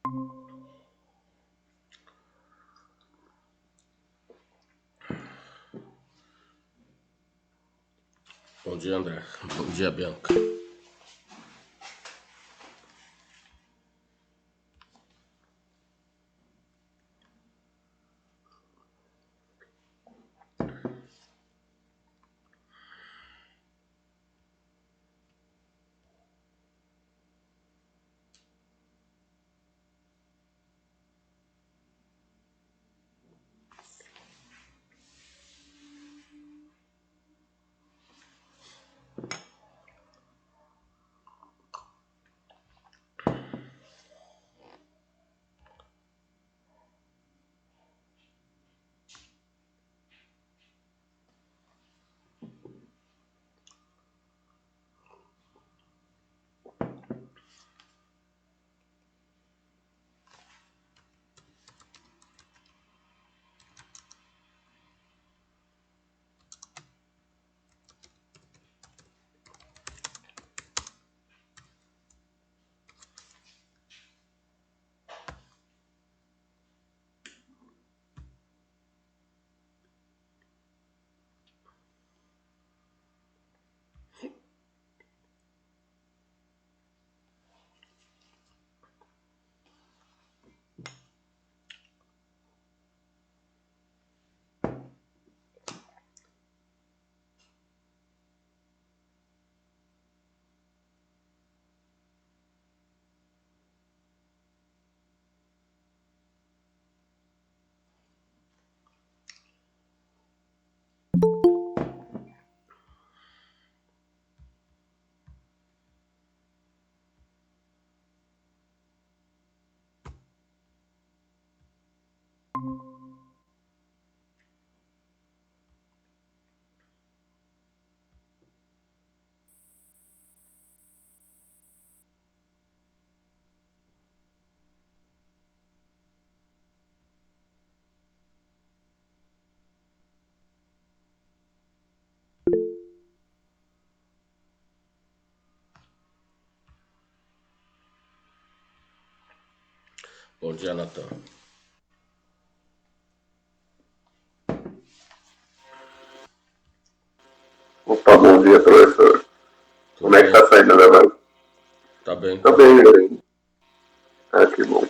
Bom dia, André. Bom dia, Bianca. Bom dia, Natan. Opa, bom dia, professor. Tudo Como é que bem? tá saindo a gravação? Tá bem, Tá tá. bem, galera. Ah, que bom.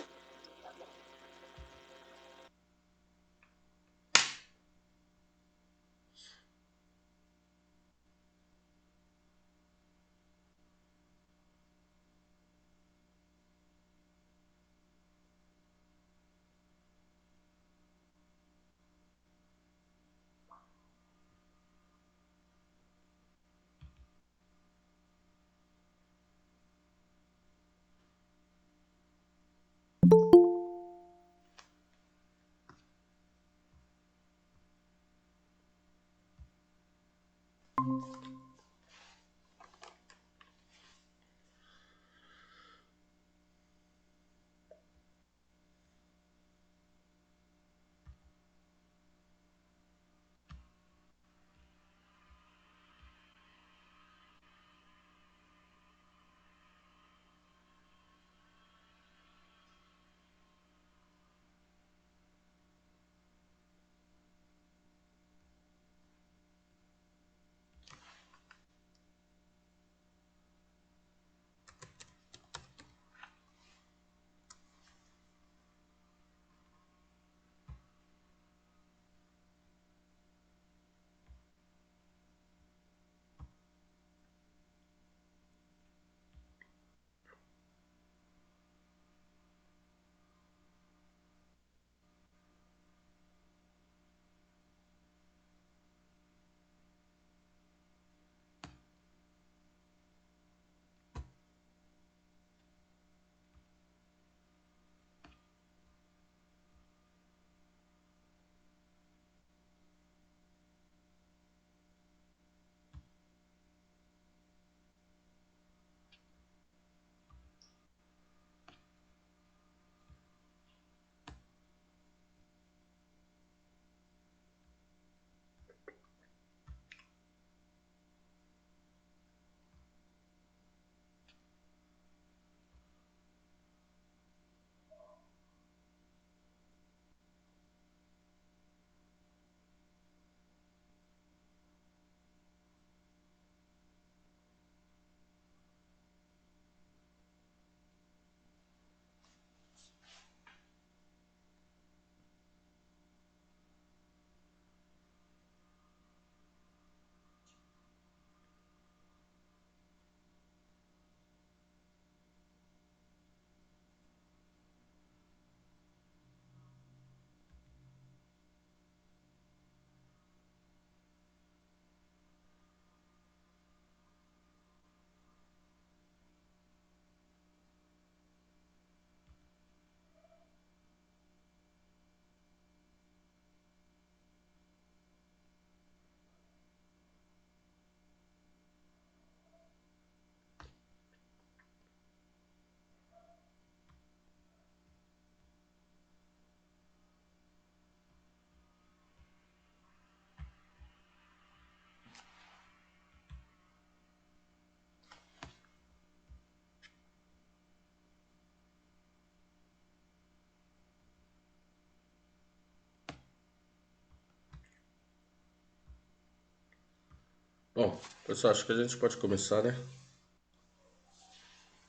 Bom, pessoal, acho que a gente pode começar, né?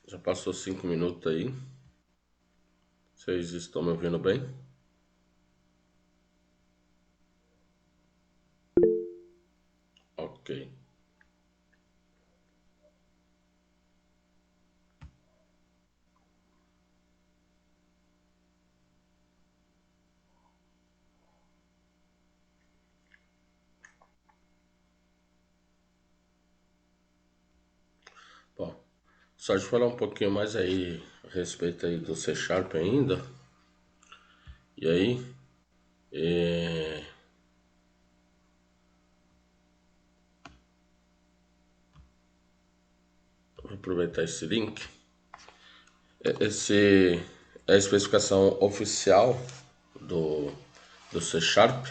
Já passou 5 minutos aí. Vocês estão me ouvindo bem? Ok. Bom, só de falar um pouquinho mais aí a respeito aí do C Sharp ainda. E aí, vou aproveitar esse link. Esse é a especificação oficial do C Sharp.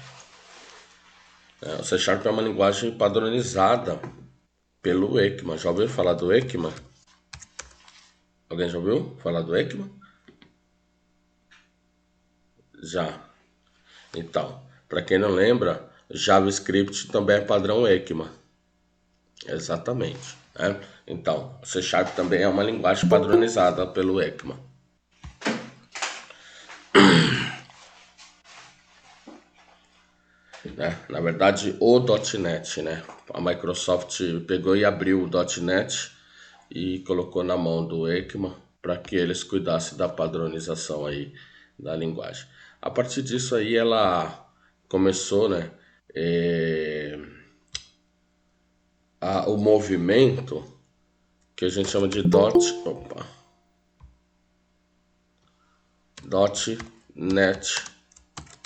O C Sharp é uma linguagem padronizada pelo ECMA. Já ouviu falar do ECMA? Alguém já ouviu falar do ECMA? Já. Então, para quem não lembra, JavaScript também é padrão ECMA. Exatamente. Né? Então, C Sharp também é uma linguagem padronizada pelo ECMA. Né? Na verdade, o .NET, né? A Microsoft pegou e abriu o .NET e colocou na mão do ECMA para que eles cuidassem da padronização aí da linguagem. A partir disso aí ela começou, né? O movimento que a gente chama de .NET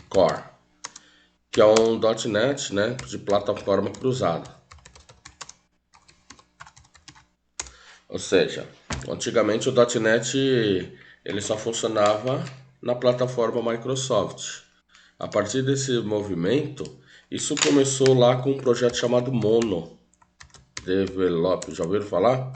Core, que é um .NET, né, de plataforma cruzada. Ou seja, antigamente o .NET ele só funcionava na plataforma Microsoft. A partir desse movimento, isso começou lá com um projeto chamado Mono Develop. Já ouviram falar?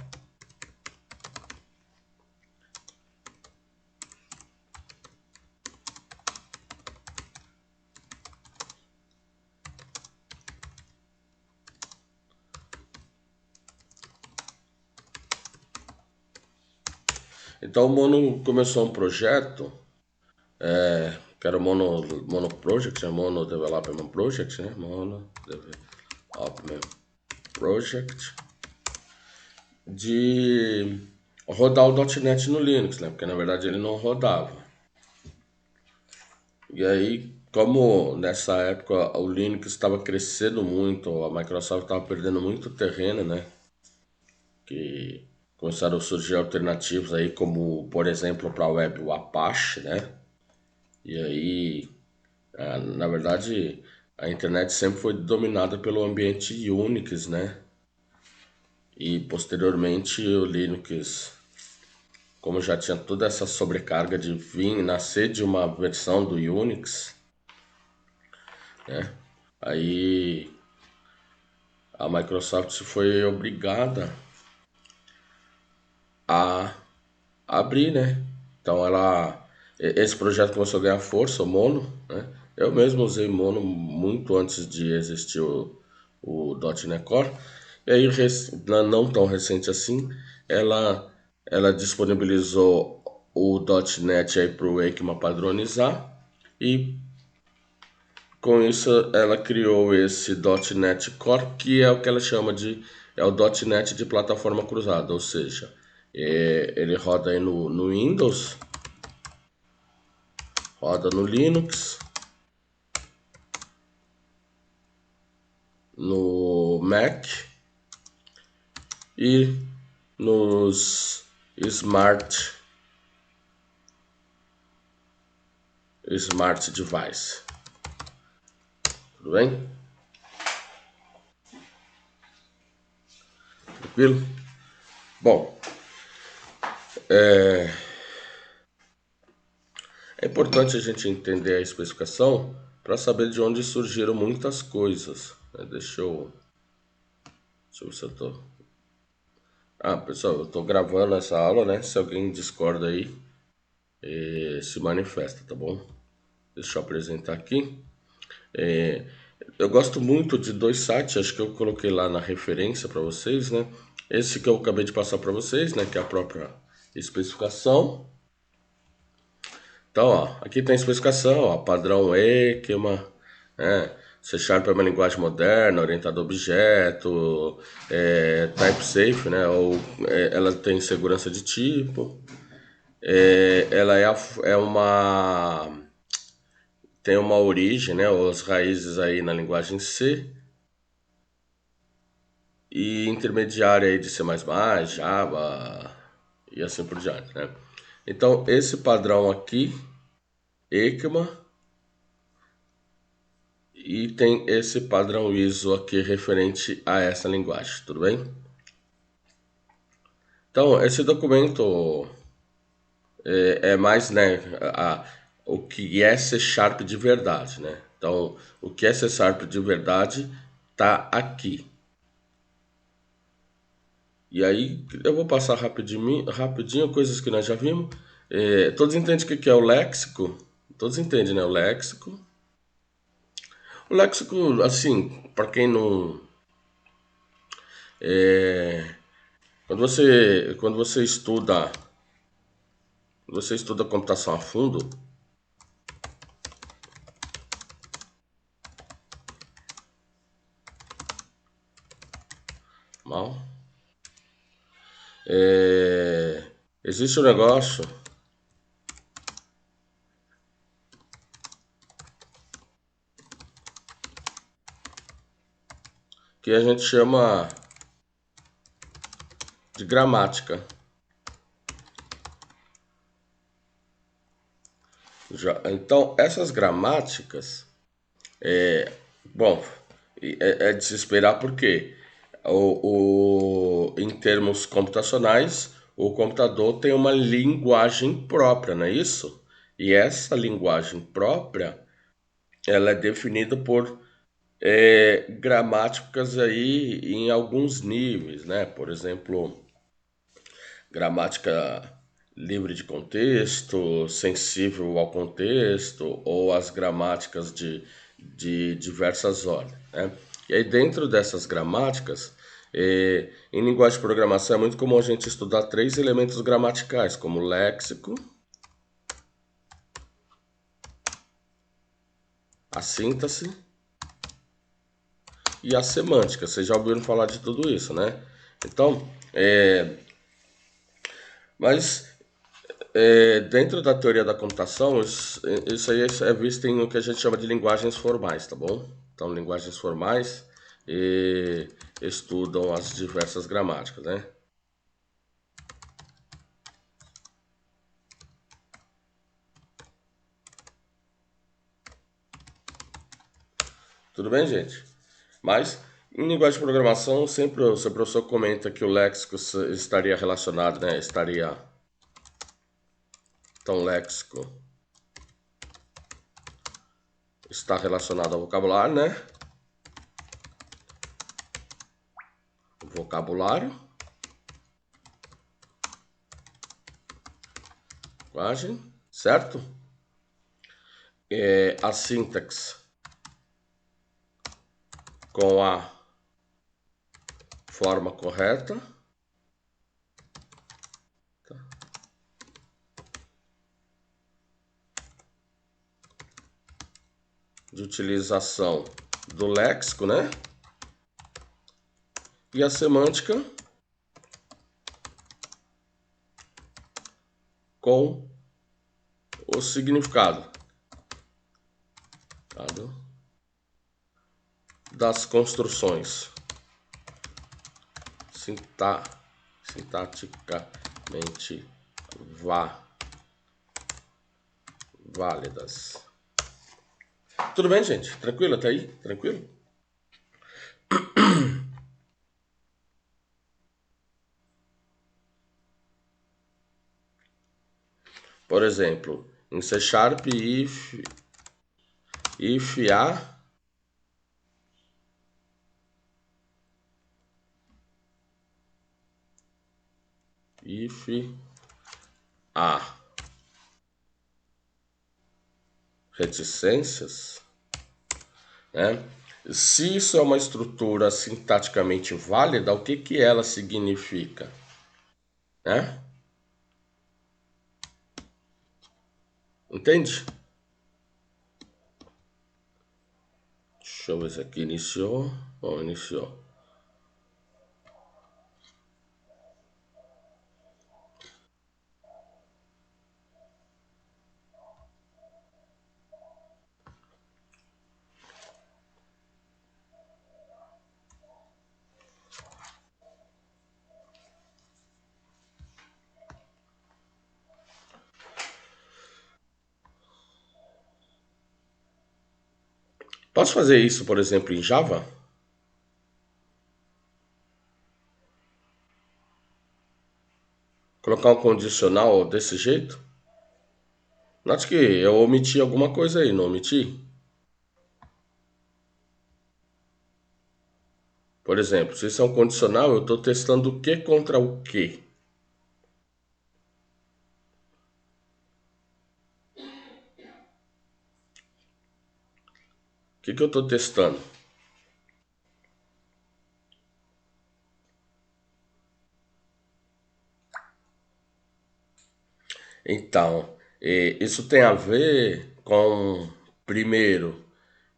Então o Mono começou um projeto que era o Mono Project, Mono Development Project, né? Mono Development Project, de rodar o .NET no Linux, né? Porque na verdade ele não rodava. E aí, como nessa época o Linux estava crescendo muito, a Microsoft estava perdendo muito terreno, né? Que começaram a surgir alternativas aí, como por exemplo para a web o Apache, né? E aí, na verdade, a internet sempre foi dominada pelo ambiente Unix, né? E posteriormente o Linux, como já tinha toda essa sobrecarga de vir nascer de uma versão do Unix, né? Aí a Microsoft foi obrigada a abrir, né? Então esse projeto começou a ganhar força, o Mono, né? Eu mesmo usei Mono muito antes de existir o .NET Core. E aí, não tão recente assim, ela disponibilizou o .NET aí para o ECMA padronizar e com isso ela criou esse .NET Core, que é o que ela chama é o .NET de plataforma cruzada, ou seja, ele roda aí no Windows, roda no Linux, no Mac e nos Smart Device. Tudo bem? Tranquilo? Bom, é importante a gente entender a especificação para saber de onde surgiram muitas coisas. Deixa eu ver se eu tô. Pessoal, eu tô gravando essa aula, né? Se alguém discorda aí, se manifesta, tá bom? Deixa eu apresentar aqui. Eu gosto muito de dois sites, acho que eu coloquei lá na referência para vocês, né? Esse que eu acabei de passar para vocês, né? Que é a própria especificação. Então, ó, aqui tem a especificação, ó, padrão ECMA, né? C Sharp é uma linguagem moderna, orientada a objeto, type safe, né? Ela tem segurança de tipo, ela é uma tem uma origem, né? As raízes aí na linguagem C e intermediária aí de C++, Java e assim por diante, né? Então, esse padrão aqui, ECMA, e tem esse padrão ISO aqui referente a essa linguagem, tudo bem? Então, esse documento é mais, né, o que é C Sharp de verdade, né? Então, o que é C Sharp de verdade tá aqui. E aí, eu vou passar rapidinho coisas que nós já vimos. Todos entendem o que é o léxico? Todos entendem, né? O léxico. O léxico, assim, para quem não. é, quando você estuda computação a fundo, mal, existe um negócio que a gente chama de gramática. Então, essas gramáticas, bom, é de se esperar porque em termos computacionais, o computador tem uma linguagem própria, não é isso? E essa linguagem própria, ela é definida por gramáticas aí em alguns níveis, né? Por exemplo, gramática livre de contexto, sensível ao contexto, ou as gramáticas de diversas ordens, né? E aí dentro dessas gramáticas, em linguagem de programação é muito comum a gente estudar três elementos gramaticais, como o léxico, a síntese e a semântica. Vocês já ouviram falar de tudo isso, né? Então, mas dentro da teoria da computação, isso aí é visto em o que a gente chama de linguagens formais, tá bom? Então, linguagens formais estudam as diversas gramáticas, né? Tudo bem, gente? Mas, em linguagem de programação, sempre o seu professor comenta que o léxico estaria relacionado, né? Então, léxico está relacionado ao vocabulário, né? Vocabulário, linguagem, certo? A sintaxe com a forma correta de utilização do léxico, né? E a semântica com o significado das construções sintaticamente válidas. Tudo bem, gente? Tranquilo até aí? Tranquilo? Por exemplo, em C Sharp, if a if a reticências, né? Se isso é uma estrutura sintaticamente válida, o que que ela significa, né? Entende? Deixa eu ver se aqui iniciou. Bom, iniciou. Posso fazer isso, por exemplo, em Java? Colocar um condicional desse jeito? Note que eu omiti alguma coisa aí, não omiti? Por exemplo, se isso é um condicional, eu estou testando o que contra o que. O que eu estou testando? Então, isso tem a ver com, primeiro,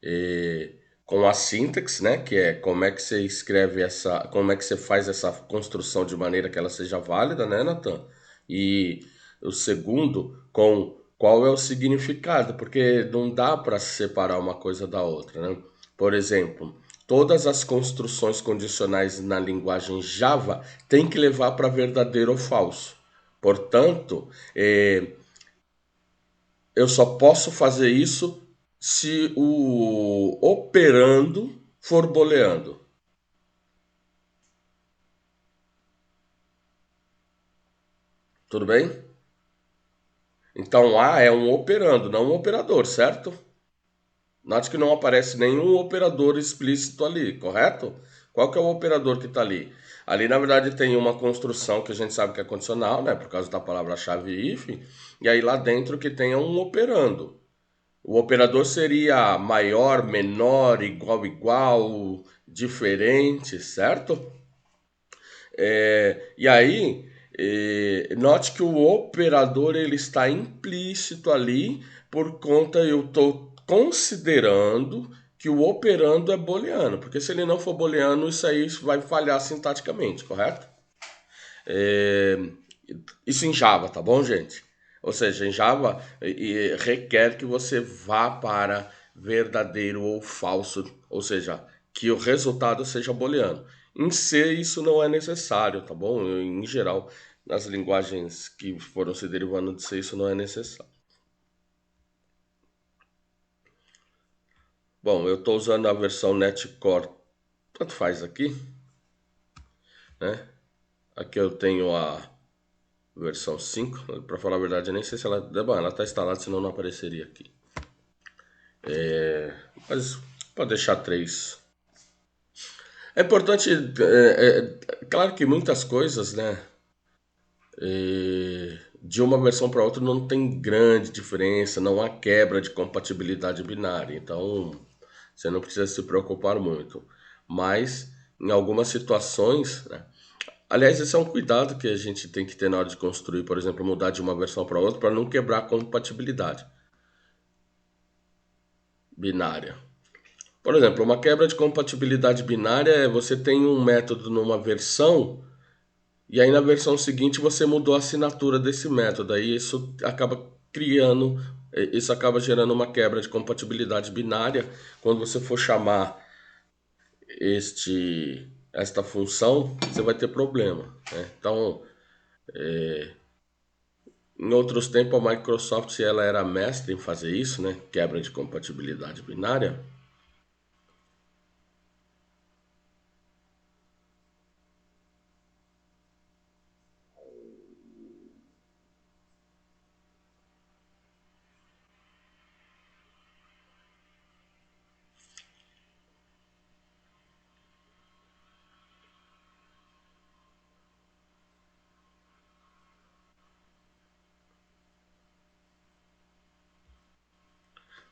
eh, com a sintaxe, né? Que é como é que você escreve essa, como é que você faz essa construção de maneira que ela seja válida, né, Nathan? E o segundo, com qual é o significado, porque não dá para separar uma coisa da outra, né? Por exemplo, todas as construções condicionais na linguagem Java têm que levar para verdadeiro ou falso. Portanto, eu só posso fazer isso se o operando for booleano. Tudo bem? Então A é um operando, não um operador, certo? Note que não aparece nenhum operador explícito ali, correto? Qual que é o operador que está ali? Ali, na verdade, tem uma construção que a gente sabe que é condicional, né? Por causa da palavra-chave if. E aí lá dentro que tenha um operando. O operador seria maior, menor, igual, igual, diferente, certo? E aí, note que o operador ele está implícito ali por conta eu estou considerando que o operando é booleano, porque se ele não for booleano, isso aí vai falhar sintaticamente, correto? É, isso em Java, tá bom, gente? Ou seja, em Java requer que você vá para verdadeiro ou falso, ou seja, que o resultado seja booleano. Em C isso não é necessário, tá bom? Em geral, nas linguagens que foram se derivando de C isso não é necessário. Bom, eu estou usando a versão Netcore, tanto faz aqui, né? Aqui eu tenho a versão 5. Para falar a verdade, eu nem sei se ela. Bom, ela está instalada, senão não apareceria aqui. Mas pode deixar 3. É importante, claro que muitas coisas, né? De uma versão para outra não tem grande diferença, não há quebra de compatibilidade binária, então você não precisa se preocupar muito. Mas em algumas situações, né? Aliás, esse é um cuidado que a gente tem que ter na hora de construir, por exemplo, mudar de uma versão para outra para não quebrar a compatibilidade binária. Por exemplo, uma quebra de compatibilidade binária é você tem um método numa versão e aí na versão seguinte você mudou a assinatura desse método. Aí isso acaba gerando uma quebra de compatibilidade binária quando você for chamar esta função, você vai ter problema, né? Então, em outros tempos a Microsoft ela era mestre em fazer isso, né? Quebra de compatibilidade binária.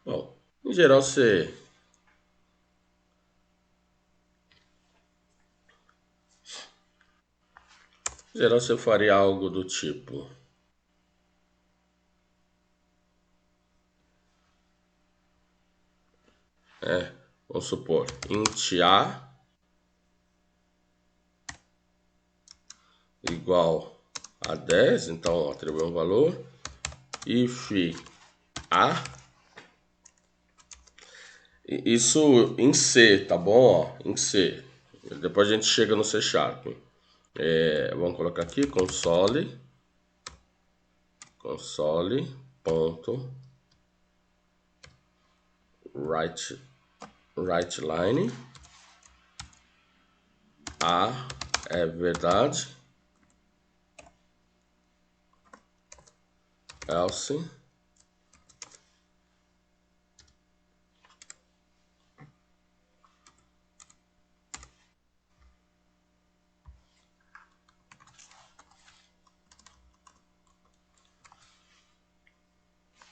Bom, em geral você Em geral, você faria algo do tipo... Vamos supor, int a igual a 10, então atribuir um valor. If a, isso em C, tá bom? Ó, em C. Depois a gente chega no C Sharp. Vamos colocar aqui console ponto write line a é verdade, else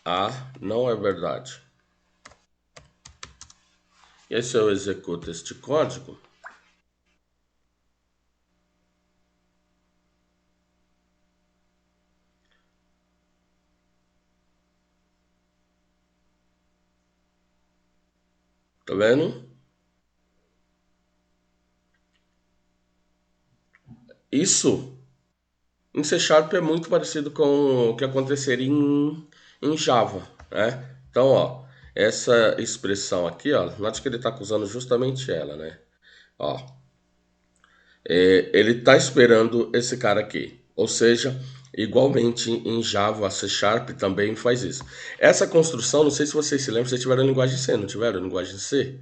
a não é verdade. E aí, se eu executo este código, tá vendo? Isso em C Sharp é muito parecido com o que aconteceria em Java, né? Então, ó, essa expressão aqui, ó, note que ele está usando justamente ela, né? Ó, ele está esperando esse cara aqui. Ou seja, igualmente em Java, a C Sharp também faz isso. Essa construção, não sei se vocês se lembram, vocês tiveram a linguagem C, não tiveram a linguagem C?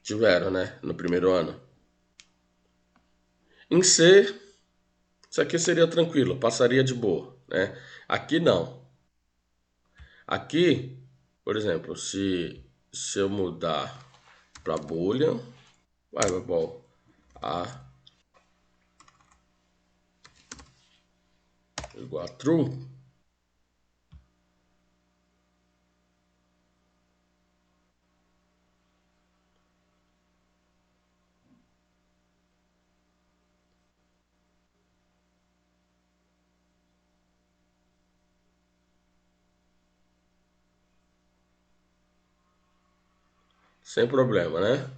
Tiveram, né? No primeiro ano. Em C, isso aqui seria tranquilo, passaria de boa, né? Aqui não. Aqui, por exemplo, se eu mudar para Boolean, vai, bom, A igual a true, sem problema, né?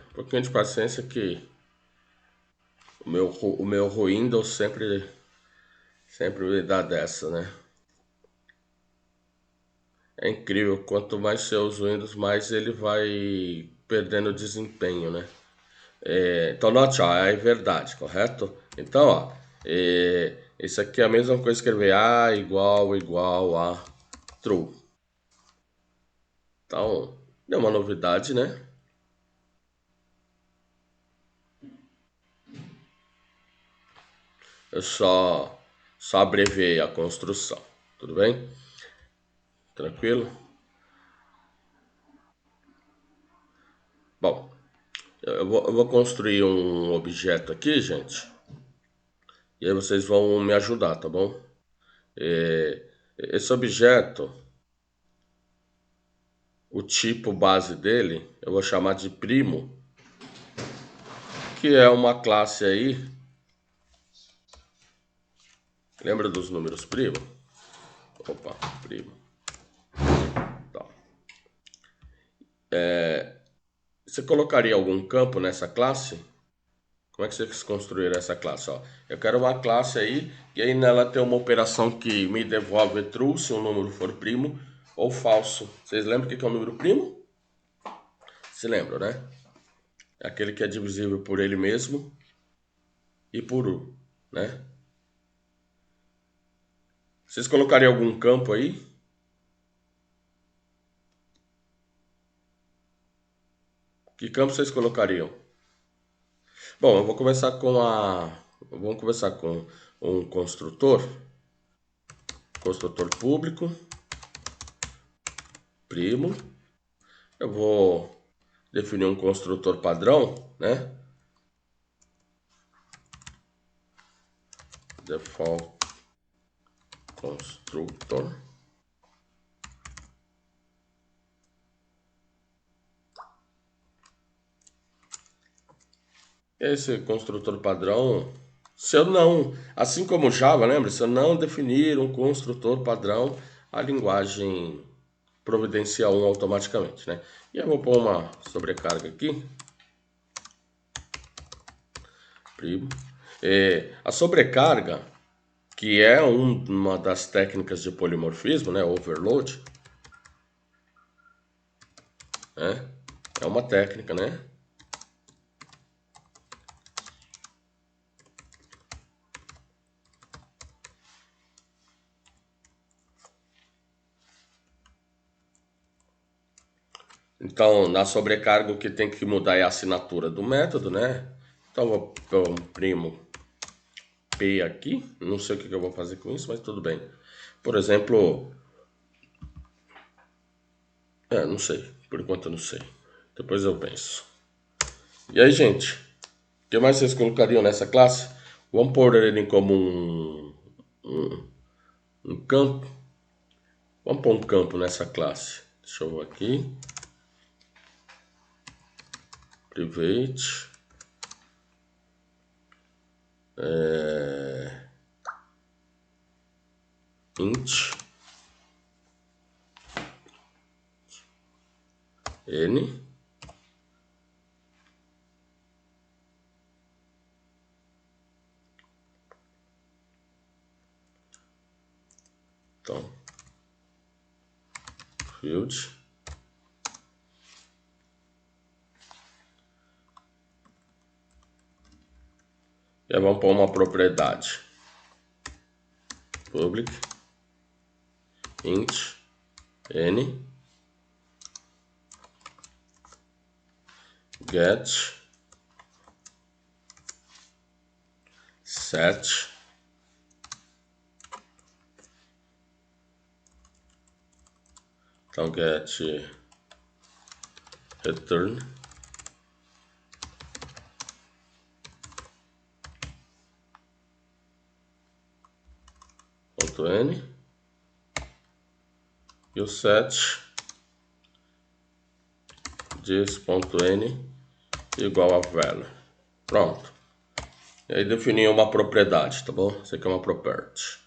Um pouquinho de paciência que o meu Windows sempre me dá dessa, né? É incrível, quanto mais você usa o Windows, mais ele vai perdendo desempenho, né? Então, note, ó, é verdade, correto? Então, ó, isso aqui é a mesma coisa que escrever A igual a true. Então, é uma novidade, né? Eu só abreviei a construção, tudo bem? Tranquilo? Bom, eu vou construir um objeto aqui, gente, e aí vocês vão me ajudar, tá bom? Esse objeto, o tipo base dele, eu vou chamar de primo, que é uma classe aí. Lembra dos números primo? Opa, primo. Tá. Você colocaria algum campo nessa classe? Como é que vocês construíram essa classe? Ó, eu quero uma classe aí, e aí nela tem uma operação que me devolve true se o número for primo ou falso. Vocês lembram o que é um número primo? Se lembram, né? É aquele que é divisível por ele mesmo e por u, né? Vocês colocariam algum campo aí? Que campo vocês colocariam? Bom, eu vou começar com Vamos começar com um construtor público, primo, Eu vou definir um construtor padrão, né? Default constructor. Esse construtor padrão, se eu não, assim como o Java, lembra? Se eu não definir um construtor padrão, a linguagem providencia um automaticamente, né? E eu vou pôr uma sobrecarga aqui. Primo. A sobrecarga, que é uma das técnicas de polimorfismo, né? Overload, né? É uma técnica, né? Então, na sobrecarga, o que tem que mudar é a assinatura do método, né? Então, eu vou primo P aqui. Não sei o que eu vou fazer com isso, mas tudo bem. Por exemplo, não sei. Por enquanto eu não sei. Depois eu penso. E aí, gente? O que mais vocês colocariam nessa classe? Vamos pôr ele como um campo. Vamos pôr um campo nessa classe. Deixa eu ver aqui. Private. Int. N. Então, field. E aí vamos pôr uma propriedade. Public. Int. N. Get. Set. Então, get return. Ponto N. E o set this.n igual a value. Pronto. E aí definir uma propriedade, tá bom? Isso aqui é uma property.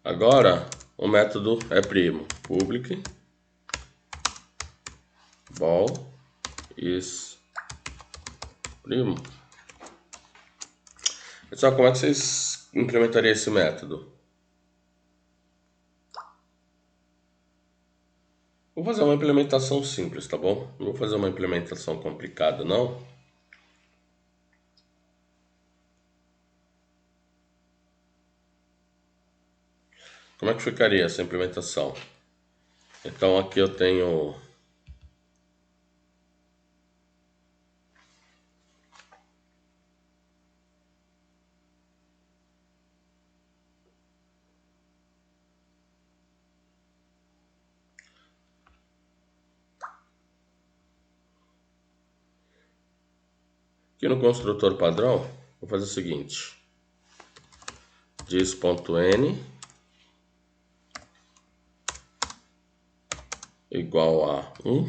Agora o método é primo. Public ball is primo. Pessoal, como é que vocês implementariam esse método? Vou fazer uma implementação simples, tá bom? Não vou fazer uma implementação complicada, não. Como é que ficaria essa implementação? Então aqui eu tenho aqui no construtor padrão, vou fazer o seguinte. This.n igual a 1.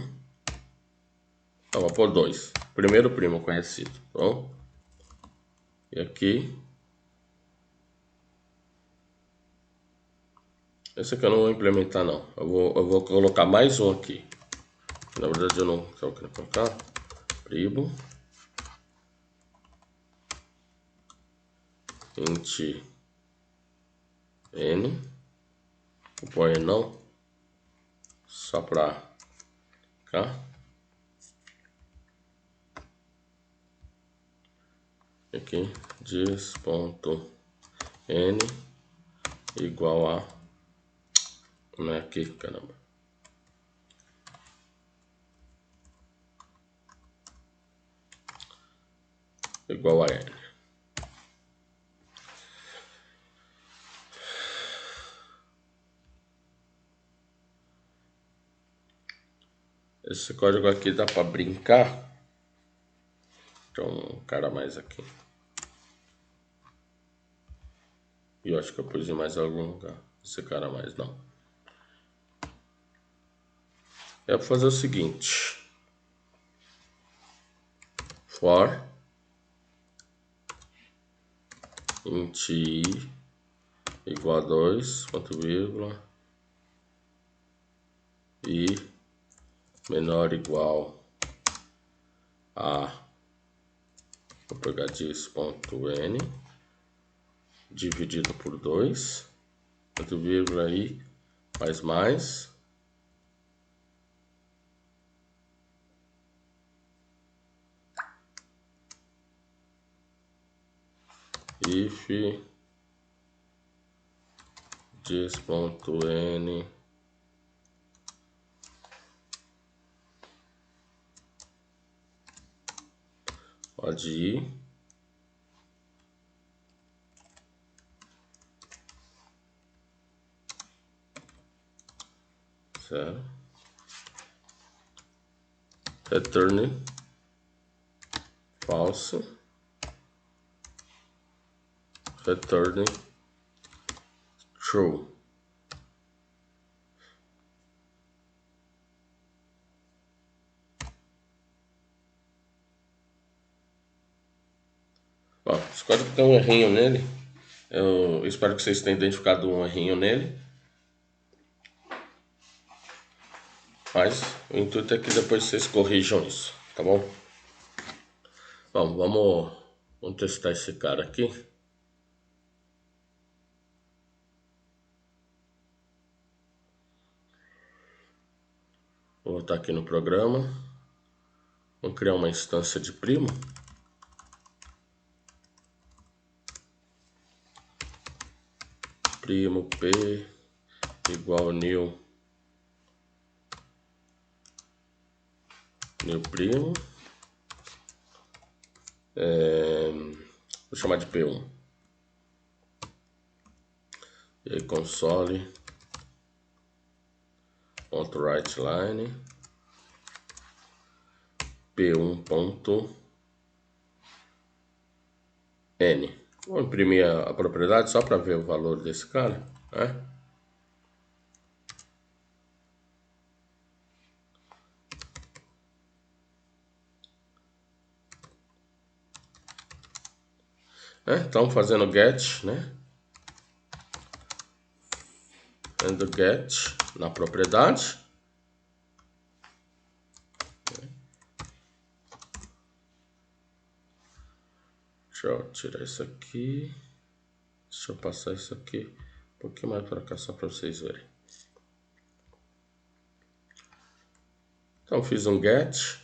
Não, vou pôr 2. Primeiro primo conhecido. Então, e aqui. Esse aqui eu não vou implementar, não. Eu vou colocar mais um aqui. Na verdade, eu não quero colocar. Primo. Int n. Vou pôr não. Só pra cá. aqui, dis.n igual a, não é aqui, caramba, igual a n. Esse código aqui dá para brincar. Então, um cara mais aqui. E eu acho que eu pus em mais algum lugar. Esse cara mais não. É para fazer o seguinte. For int I igual a 2, ponto vírgula, I menor ou igual a, vou pegar dis.n dividido por 2, ponto vírgula I mais if dis.n pode ir certo, return false, return true. Bom, esse código tem um errinho nele. Eu espero que vocês tenham identificado um errinho nele. Mas o intuito é que depois vocês corrijam isso, tá bom? Bom, vamos testar esse cara aqui. Vou voltar aqui no programa. Vamos criar uma instância de primo. Primo p igual new primo. Vou chamar de P1. E aí console.writeLine P1.n. Vou imprimir a propriedade só para ver o valor desse cara, né? Então fazendo get, né? Fazendo get na propriedade. Deixa eu tirar isso aqui. Deixa eu passar isso aqui um pouquinho mais para cá só para vocês verem. Então fiz um get.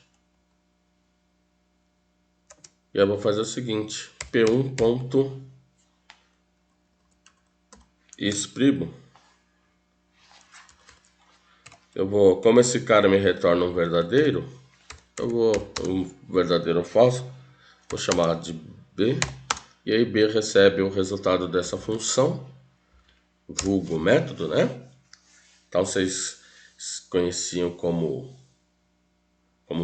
E eu vou fazer o seguinte, p1.isprimo. Eu vou, como esse cara me retorna um verdadeiro, eu vou, um verdadeiro ou falso, vou chamar de b, e aí b recebe o resultado dessa função, vulgo método, né? Então vocês conheciam como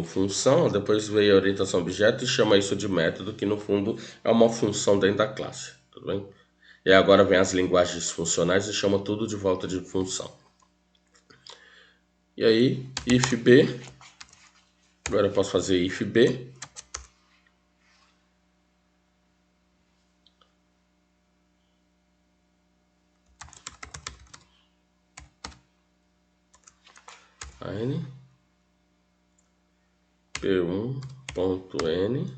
função, depois veio a orientação objeto e chama isso de método, que no fundo é uma função dentro da classe, tudo bem? E agora vem as linguagens funcionais e chama tudo de volta de função. E aí, if b, agora eu posso fazer if b, n, p1.n,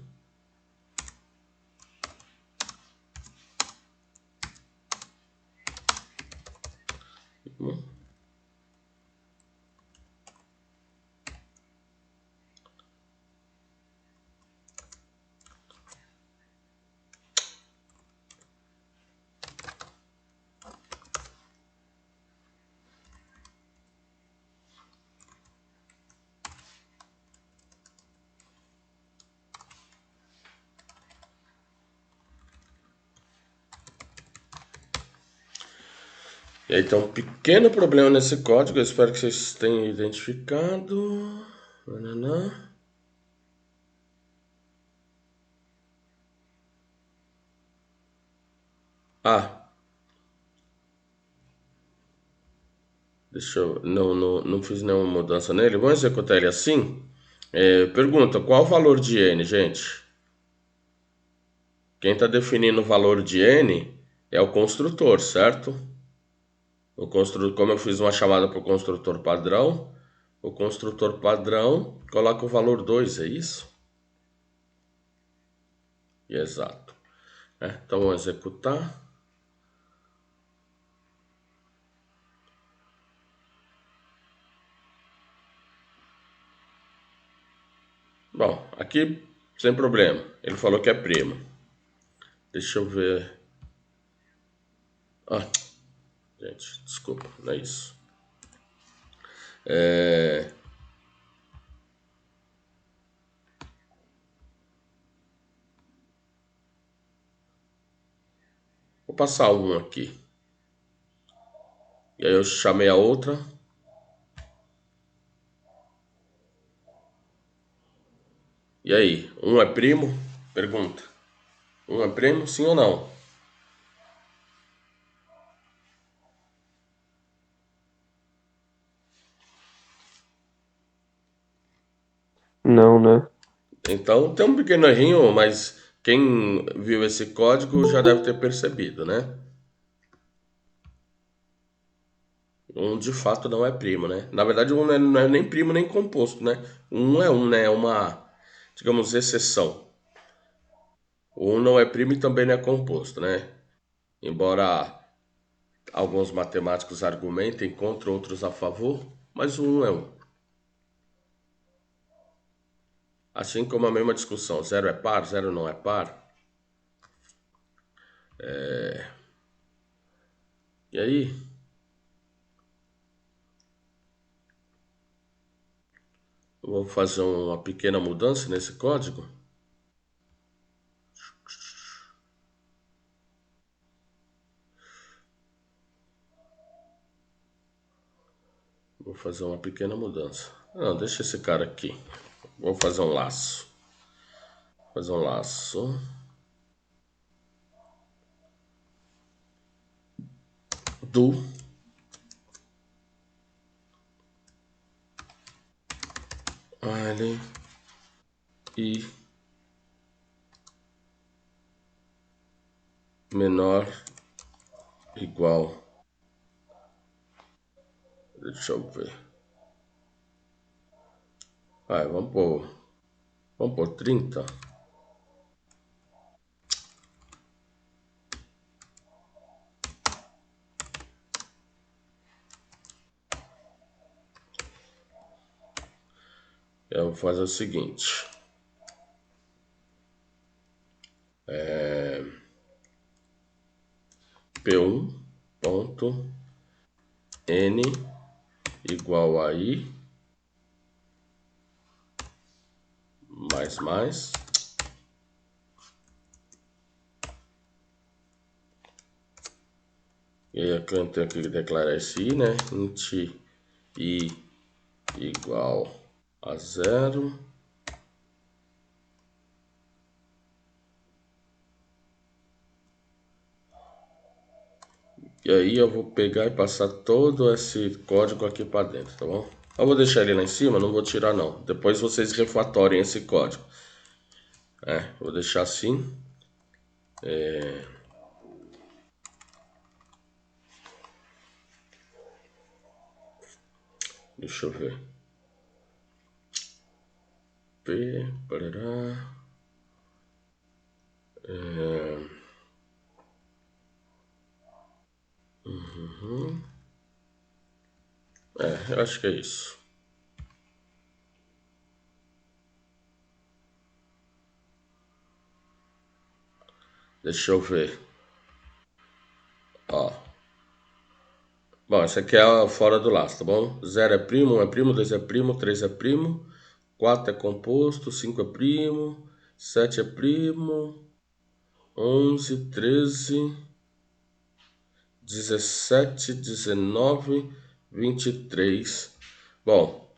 E aí tem um pequeno problema nesse código, eu espero que vocês tenham identificado. Nananã. Ah, deixa eu. Não fiz nenhuma mudança nele. Vamos executar ele assim? Pergunta: qual o valor de n, gente? Quem está definindo o valor de n é o construtor, certo? O construtor, como eu fiz uma chamada para o construtor padrão, o construtor padrão coloca o valor 2, é isso? Exato. Então vamos executar. Bom, aqui sem problema. Ele falou que é primo. Deixa eu ver. Ah, gente, desculpa, não é isso. Vou passar um aqui. E aí eu chamei a outra. E aí, um é primo? Pergunta. Um é primo, sim ou não? Não, né? Então tem um pequeno errinho, mas quem viu esse código já deve ter percebido, né? Um de fato não é primo, né? Na verdade, um não é nem primo nem composto, né? Um, né? É uma, digamos, exceção. O um não é primo e também não é composto, né? Embora alguns matemáticos argumentem contra, outros a favor, mas o um é um. Assim como a mesma discussão, zero é par, zero não é par. E aí, eu vou fazer uma pequena mudança nesse código. Vou fazer uma pequena mudança. Não, deixa esse cara aqui. Vou fazer um laço. Fazer um laço do L e menor igual. Deixa eu ver. Vamos por 30. Eu vou fazer o seguinte. P1 ponto N igual a I mais. E aí eu tenho que declarar esse I, né? Int I igual a 0. E aí eu vou pegar e passar todo esse código aqui para dentro, tá bom? Eu vou deixar ele lá em cima, não vou tirar não. Depois vocês refatorem esse código. Vou deixar assim. Deixa eu ver. Parará. Eu acho que é isso. Deixa eu ver. Ó. Bom, essa aqui é fora do laço, tá bom? 0 é primo, 1 é primo, 2 é primo, 3 é primo, 4 é composto, 5 é primo, 7 é primo, 11, 13, 17, 19, 23. Bom,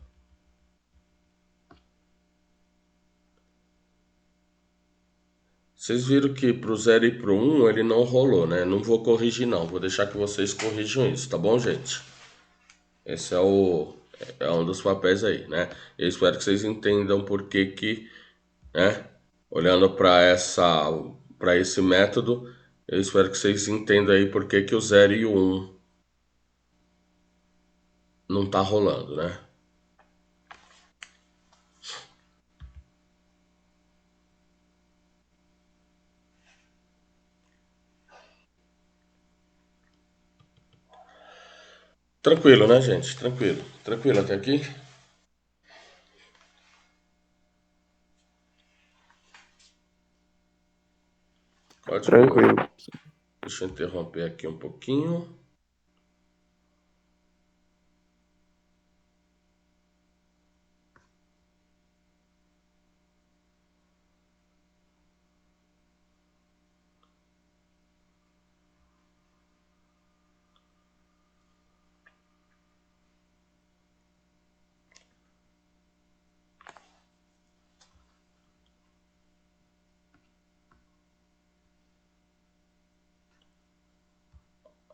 vocês viram que pro 0 e pro 1 ele não rolou, né? Não vou corrigir não, vou deixar que vocês corrijam isso, tá bom, gente? Esse é um dos papéis aí, né? Eu espero que vocês entendam por que, né? Olhando para esse método, eu espero que vocês entendam aí por que o 0 e o 1 não tá rolando, né? Tranquilo, né, gente? Tranquilo. Tranquilo até aqui? Código. Tranquilo. Deixa eu interromper aqui um pouquinho.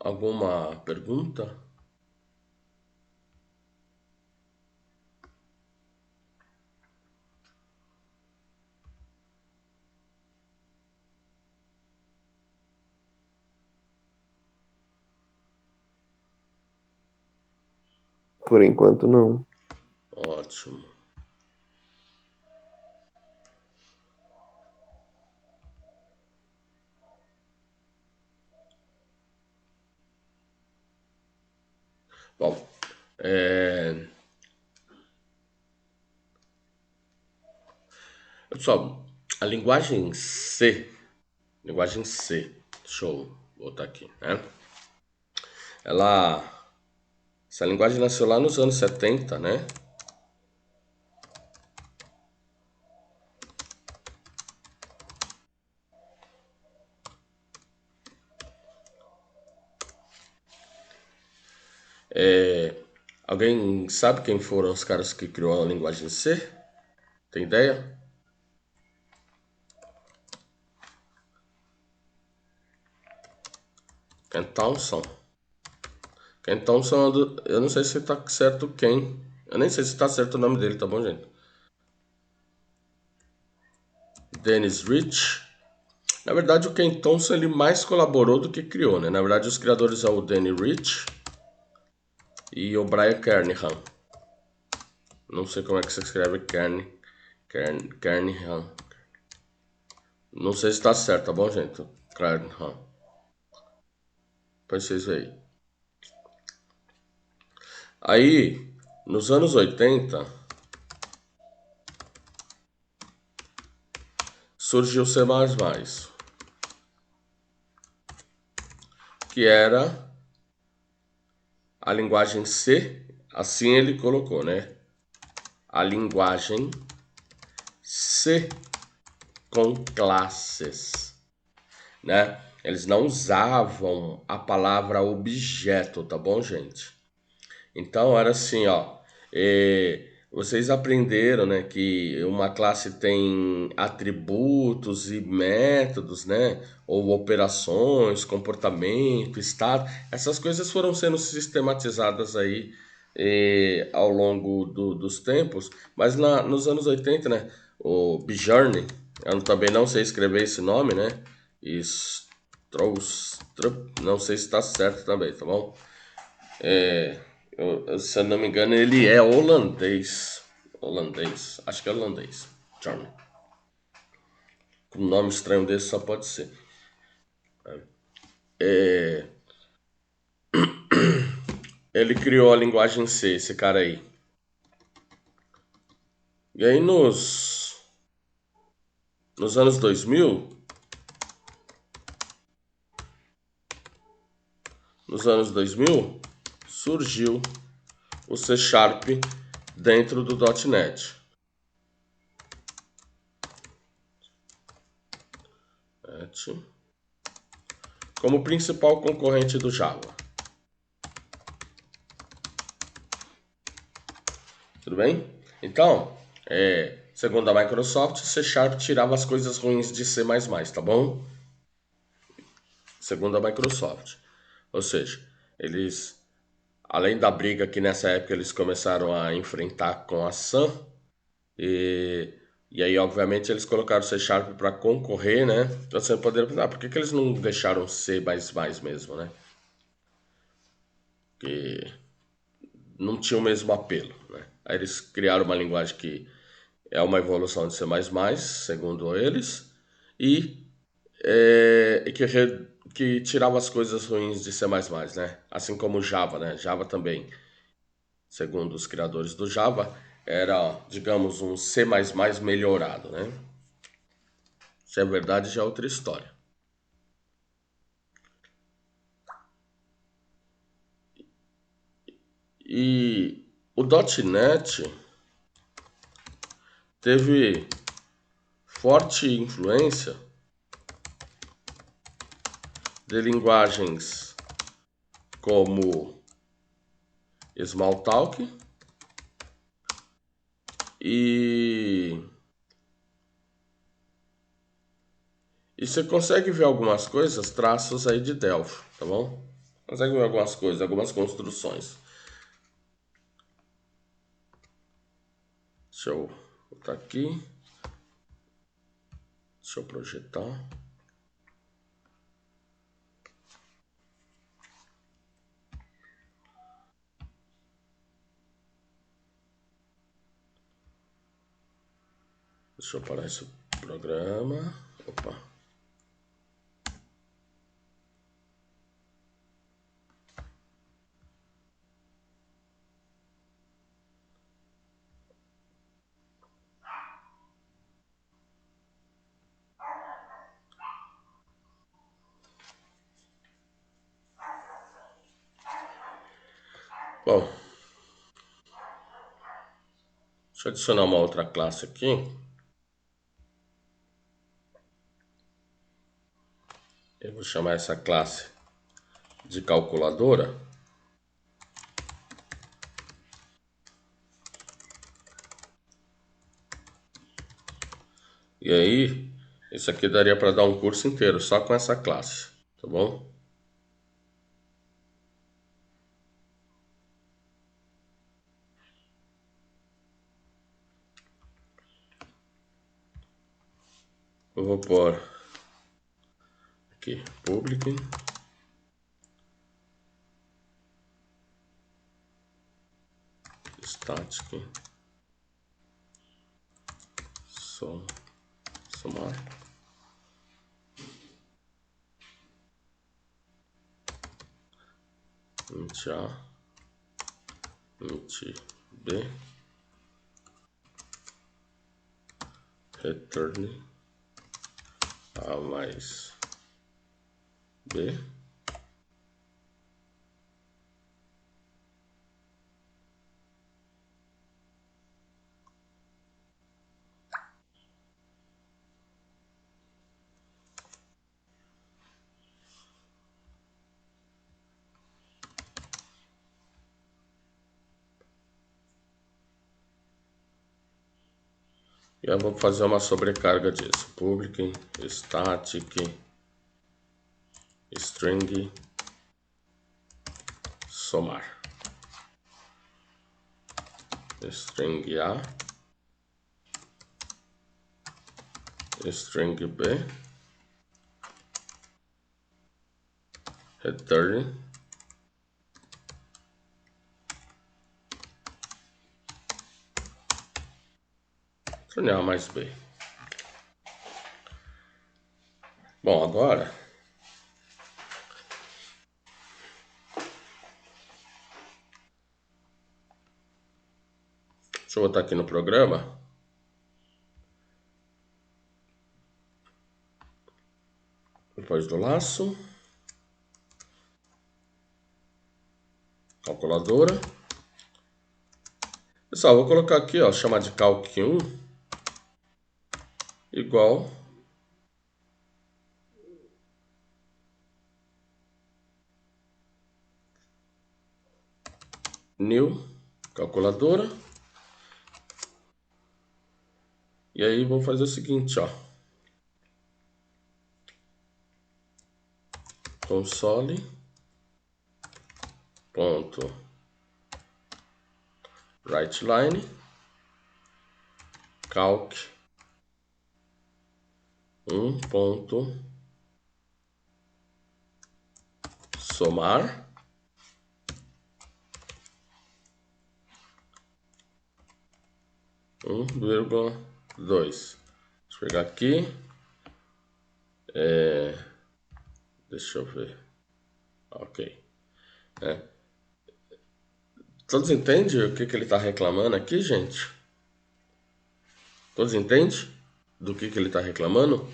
Alguma pergunta? Por enquanto, não. Ótimo. Bom, pessoal, a linguagem C, deixa eu botar aqui, né? Essa linguagem nasceu lá nos anos 70, né? Alguém sabe quem foram os caras que criou a linguagem C? Tem ideia? Ken Thompson. Ken Thompson, eu não sei se tá certo quem. Eu nem sei se tá certo o nome dele, tá bom, gente? Dennis Rich. Na verdade, o Ken Thompson ele mais colaborou do que criou, né? Na verdade, os criadores são o Danny Rich e o Brian Kernighan. Não sei como é que se escreve Kernighan. Não sei se tá certo, tá bom, gente? Kernighan. Depois vocês veem. Aí, nos anos 80, surgiu o C++, que era a linguagem C, assim ele colocou, né? A linguagem C com classes, né? Eles não usavam a palavra objeto, tá bom, gente? Então era assim, ó. Vocês aprenderam, né, que uma classe tem atributos e métodos, né? Ou operações, comportamento, estado. Essas coisas foram sendo sistematizadas aí ao longo dos tempos. Mas nos anos 80, né? O Bjorn, eu também não sei escrever esse nome, né? Não sei se está certo também, tá bom? Se eu não me engano, ele é holandês. Holandês. Acho que é holandês. Charlie. Com um nome estranho desse só pode ser. Ele criou a linguagem C, esse cara aí. E aí nos anos 2000, surgiu o C Sharp dentro do .NET. como principal concorrente do Java. Tudo bem? Então, segundo a Microsoft, C# tirava as coisas ruins de C++, tá bom? Segundo a Microsoft. Ou seja, eles, além da briga que nessa época eles começaram a enfrentar com a Sun, e aí obviamente eles colocaram C# para concorrer, né? Então você poderia pensar, por que eles não deixaram C++ mesmo, né? Porque não tinha o mesmo apelo, né? Aí eles criaram uma linguagem que é uma evolução de C++, segundo eles, e que tirava as coisas ruins de C++, né? Assim como Java, né? Java também, segundo os criadores do Java, era, digamos, um C++ melhorado, né? Se é verdade, já é outra história. E o .NET teve forte influência de linguagens como Smalltalk e você consegue ver algumas coisas, traços aí de Delphi, tá bom? Consegue ver algumas coisas, algumas construções. Deixa eu botar aqui. Deixa eu projetar. Deixa eu parar esse programa. Opa. Bom, deixa eu adicionar uma outra classe aqui. Eu vou chamar essa classe de calculadora. E aí, isso aqui daria para dar um curso inteiro só com essa classe, tá bom? Eu vou pôr aqui, public, static, somar, int A, int B, return A mais B. E eu vou fazer uma sobrecarga disso. Public, static, string, somar. String A, string B, return A mais B. Bom, agora deixa eu botar aqui no programa. Depois do laço, calculadora. Pessoal, vou colocar aqui, ó, chamar de calc1 igual New, calculadora. E aí vou fazer o seguinte, ó. Console. Ponto. WriteLine. Calc. Ponto. Somar. Vírgula 2. Deixa eu pegar aqui. Deixa eu ver. Ok. Todos entendem o que ele está reclamando aqui, gente? Todos entendem do que ele está reclamando?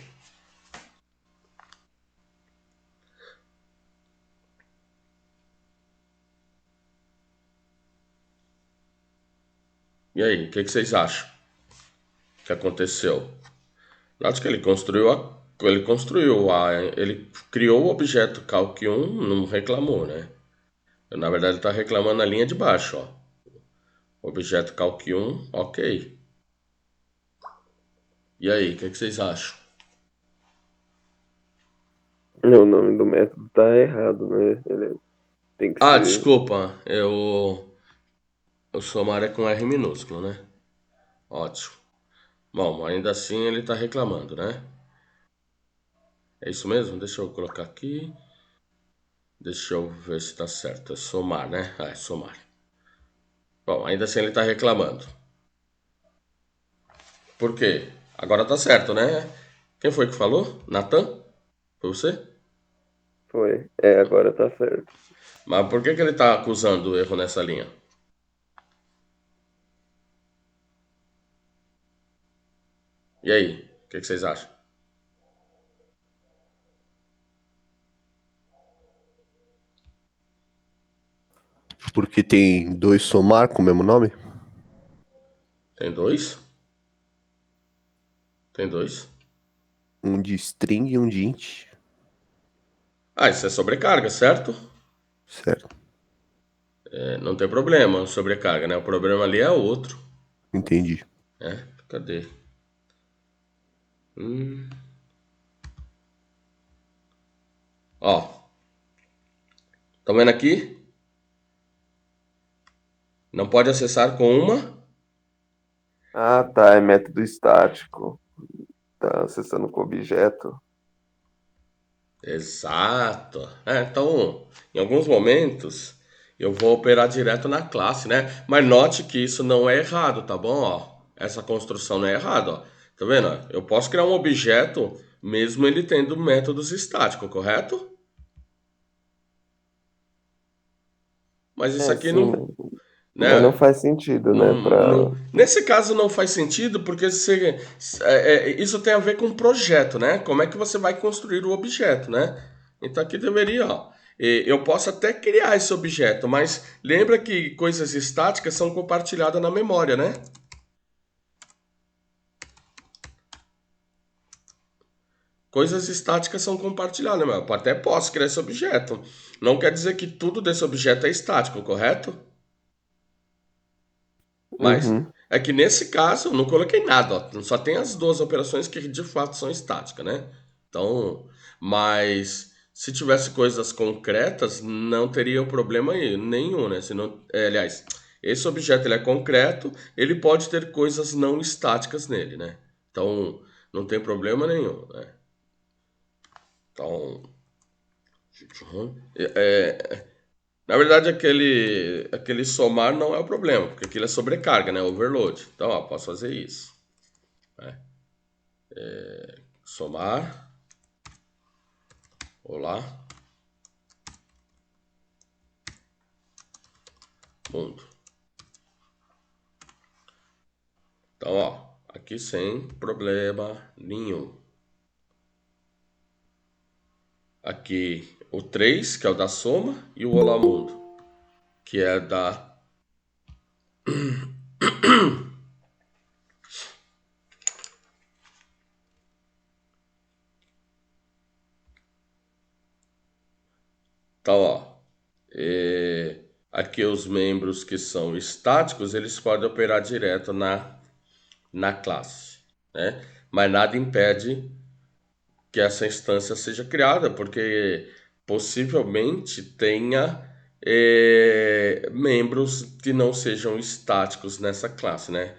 E aí, o que vocês acham que aconteceu? Note que ele ele criou o objeto calc1, não reclamou, né? Na verdade, ele está reclamando na linha de baixo, ó. Objeto calc1, ok. E aí, o que vocês acham? O nome do método tá errado, né? Ele tem que Ah, ser. desculpa, o somar é com R minúsculo, né? Ótimo. Bom, ainda assim ele está reclamando, né? É isso mesmo? Deixa eu colocar aqui. Deixa eu ver se está certo. É somar, né? É somar. Bom, ainda assim ele está reclamando. Por quê? Agora tá certo, né? Quem foi que falou? Natan? Foi você? Foi. Agora tá certo. Mas por que ele está acusando o erro nessa linha? E aí? O que vocês acham? Porque tem dois somar com o mesmo nome? Tem dois? Tem dois? Um de string e um de int. Ah, isso é sobrecarga, certo? Certo. Não tem problema, sobrecarga, né? O problema ali é outro. Entendi. Cadê? Ó, estão vendo aqui? Não pode acessar com uma. Ah, tá. É método estático. Tá acessando com objeto. Exato. Então, em alguns momentos, eu vou operar direto na classe, né? Mas note que isso não é errado, tá bom? Ó, essa construção não é errada, ó. Tá vendo? Eu posso criar um objeto mesmo ele tendo métodos estáticos, correto? Mas isso aqui Sim, não, mas não né? faz sentido, né? Nesse caso não faz sentido porque isso tem a ver com projeto, né? Como é que você vai construir o objeto, né? Então aqui deveria, ó, eu posso até criar esse objeto, mas lembra que coisas estáticas são compartilhadas na memória, né? Coisas estáticas são compartilhadas, né? Eu até posso criar esse objeto. Não quer dizer que tudo desse objeto é estático, correto? Mas Uhum. é que nesse caso eu não coloquei nada, ó. Só tem as duas operações que de fato são estáticas, né? Então, mas se tivesse coisas concretas, não teria problema nenhum, né? Se não, aliás, esse objeto ele é concreto, ele pode ter coisas não estáticas nele, né? Então, não tem problema nenhum, né? Então, na verdade, aquele somar não é o problema, porque aquilo é sobrecarga, né? Overload. Então, ó, posso fazer isso. Somar. Olá. Mundo. Então, ó, aqui sem problema nenhum. Aqui o 3 que é o da soma, e o Olá Mundo, que é da. Então, ó. aqui os membros que são estáticos, eles podem operar direto na classe, né? Mas nada impede que essa instância seja criada, porque possivelmente tenha membros que não sejam estáticos nessa classe, né?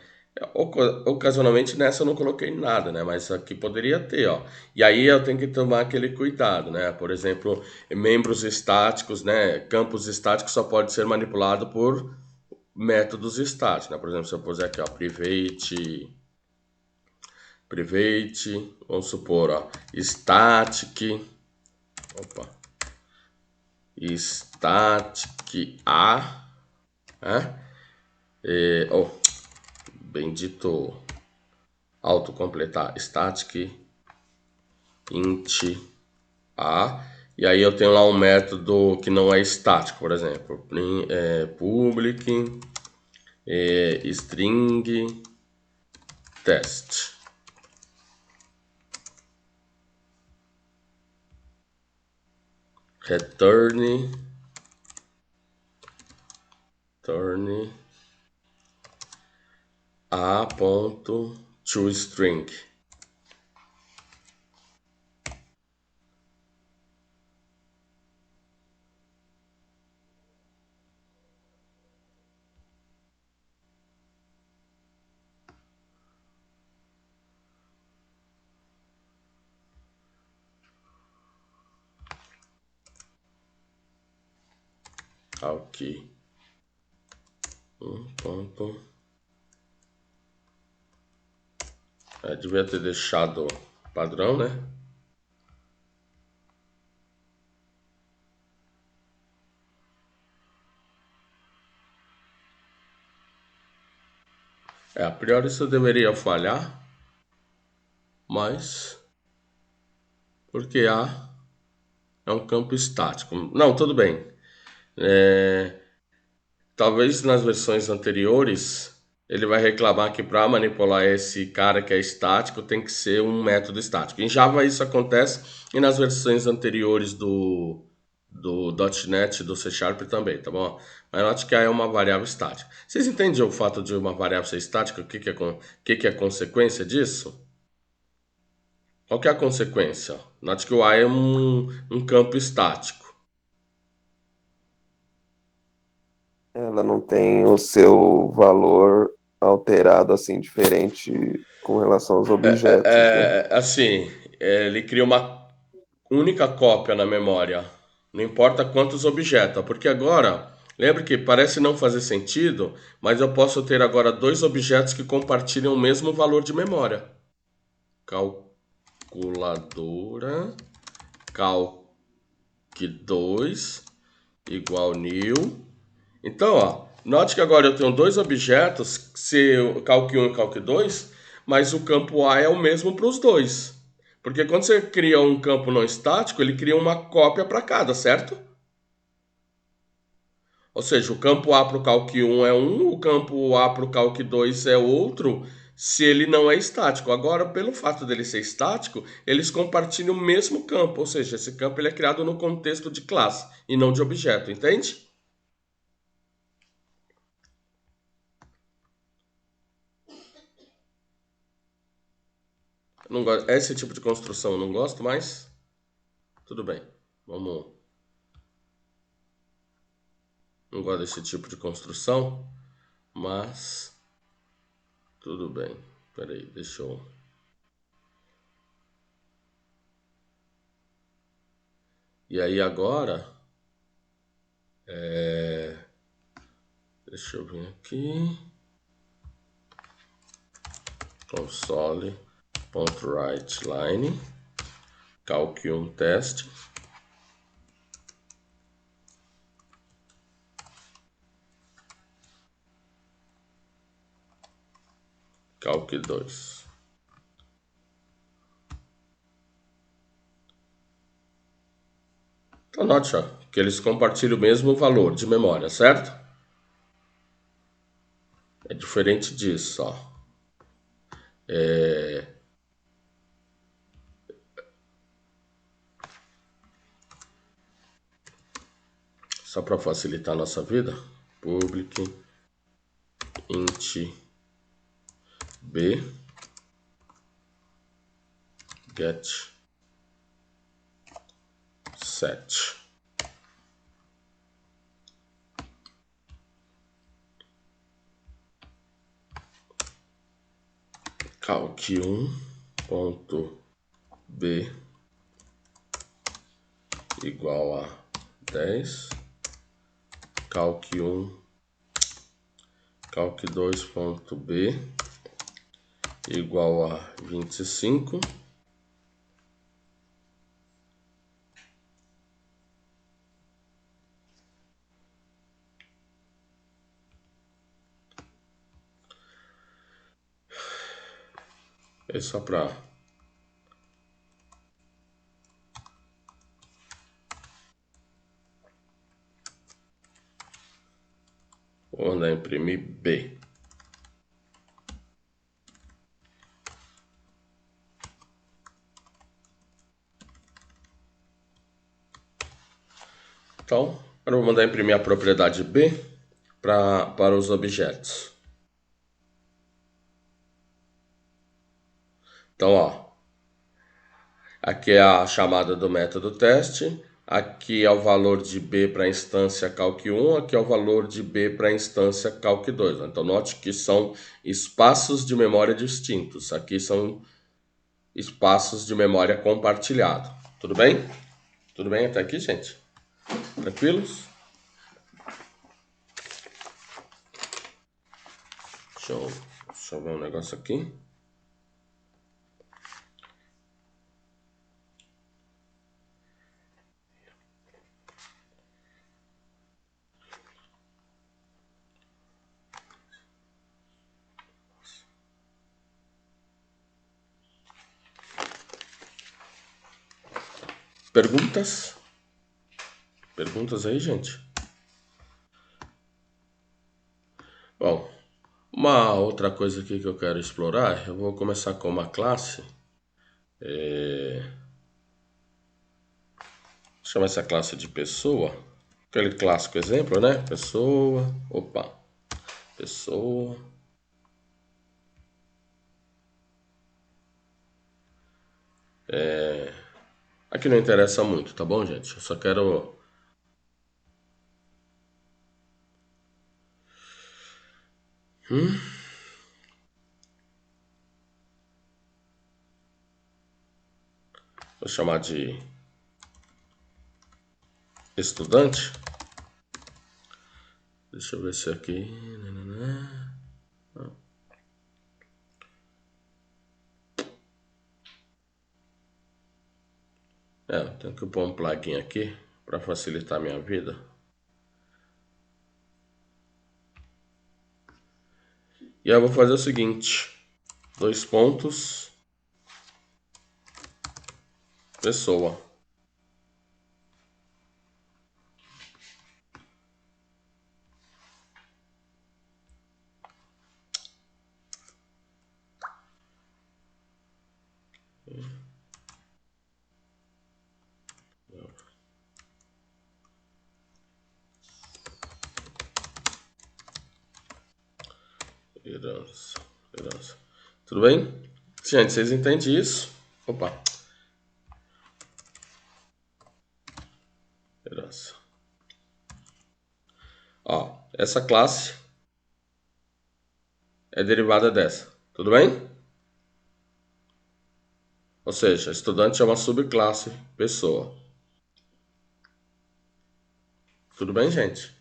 Ocasionalmente nessa eu não coloquei nada, né? Mas aqui poderia ter, ó. E aí eu tenho que tomar aquele cuidado, né? Por exemplo, membros estáticos, né? Campos estáticos só pode ser manipulado por métodos estáticos, né? Por exemplo, se eu puser aqui, ó, private, vamos supor, ó, static, opa, static a, né? Oh, bendito autocompletar, static int a, e aí eu tenho lá um método que não é estático, por exemplo, public string test. Return a ponto to string. Aqui ponto. Devia ter deixado padrão, né? A priori isso deveria falhar, mas porque A é um campo estático. Não, tudo bem. Talvez nas versões anteriores ele vai reclamar que para manipular esse cara que é estático tem que ser um método estático. Em Java isso acontece e nas versões anteriores do .NET, do C Sharp também, tá bom? Mas note que A é uma variável estática. Vocês entendem o fato de uma variável ser estática? O que é a consequência disso? Qual que é a consequência? Note que o A é um campo estático. Ela não tem o seu valor alterado assim, diferente com relação aos objetos, né? Assim, ele cria uma única cópia na memória. Não importa quantos objetos, porque agora, lembre que parece não fazer sentido, mas eu posso ter agora dois objetos que compartilham o mesmo valor de memória. Calculadora, calc2 igual new. Então, ó, note que agora eu tenho dois objetos, calc1 e calc2, mas o campo A é o mesmo para os dois. Porque quando você cria um campo não estático, ele cria uma cópia para cada, certo? Ou seja, o campo A para o calc1 é um, o campo A para o calc2 é outro, se ele não é estático. Agora, pelo fato dele ser estático, eles compartilham o mesmo campo, ou seja, esse campo ele é criado no contexto de classe e não de objeto, entende? Não gosto, esse tipo de construção eu não gosto, mas tudo bem. Vamos. Não gosto desse tipo de construção, mas tudo bem. Peraí, deixa eu. E aí agora, deixa eu vir aqui. Console.writeLine, calc1 teste. Calc2. Então note ó, que eles compartilham o mesmo valor de memória, certo? É diferente disso, ó. só para facilitar a nossa vida, public int b get set. calc1 ponto b igual a 10, calc2 ponto b igual a 25, é só para vou mandar imprimir B. Então, eu vou mandar imprimir a propriedade B para os objetos. Então, ó, aqui é a chamada do método teste, aqui é o valor de B para a instância calc1, aqui é o valor de B para a instância calc2. Então, note que são espaços de memória distintos. Aqui são espaços de memória compartilhado. Tudo bem? Tudo bem até aqui, gente? Tranquilos? Deixa eu ver um negócio aqui. Perguntas? Perguntas aí, gente? Bom, uma outra coisa aqui que eu quero explorar, eu vou começar com uma classe. Chama essa classe de pessoa. Aquele clássico exemplo, né? Pessoa. Opa. Pessoa. Aqui não interessa muito, tá bom, gente? Eu só quero... Vou chamar de estudante. Deixa eu ver se aqui... tenho que pôr um plugin aqui para facilitar a minha vida. E eu vou fazer o seguinte. 2 pontos. Pessoa. Herança. Tudo bem? Gente, vocês entendem isso? Opa. Herança. Ó, essa classe é derivada dessa. Tudo bem? Ou seja, estudante é uma subclasse pessoa. Tudo bem, gente?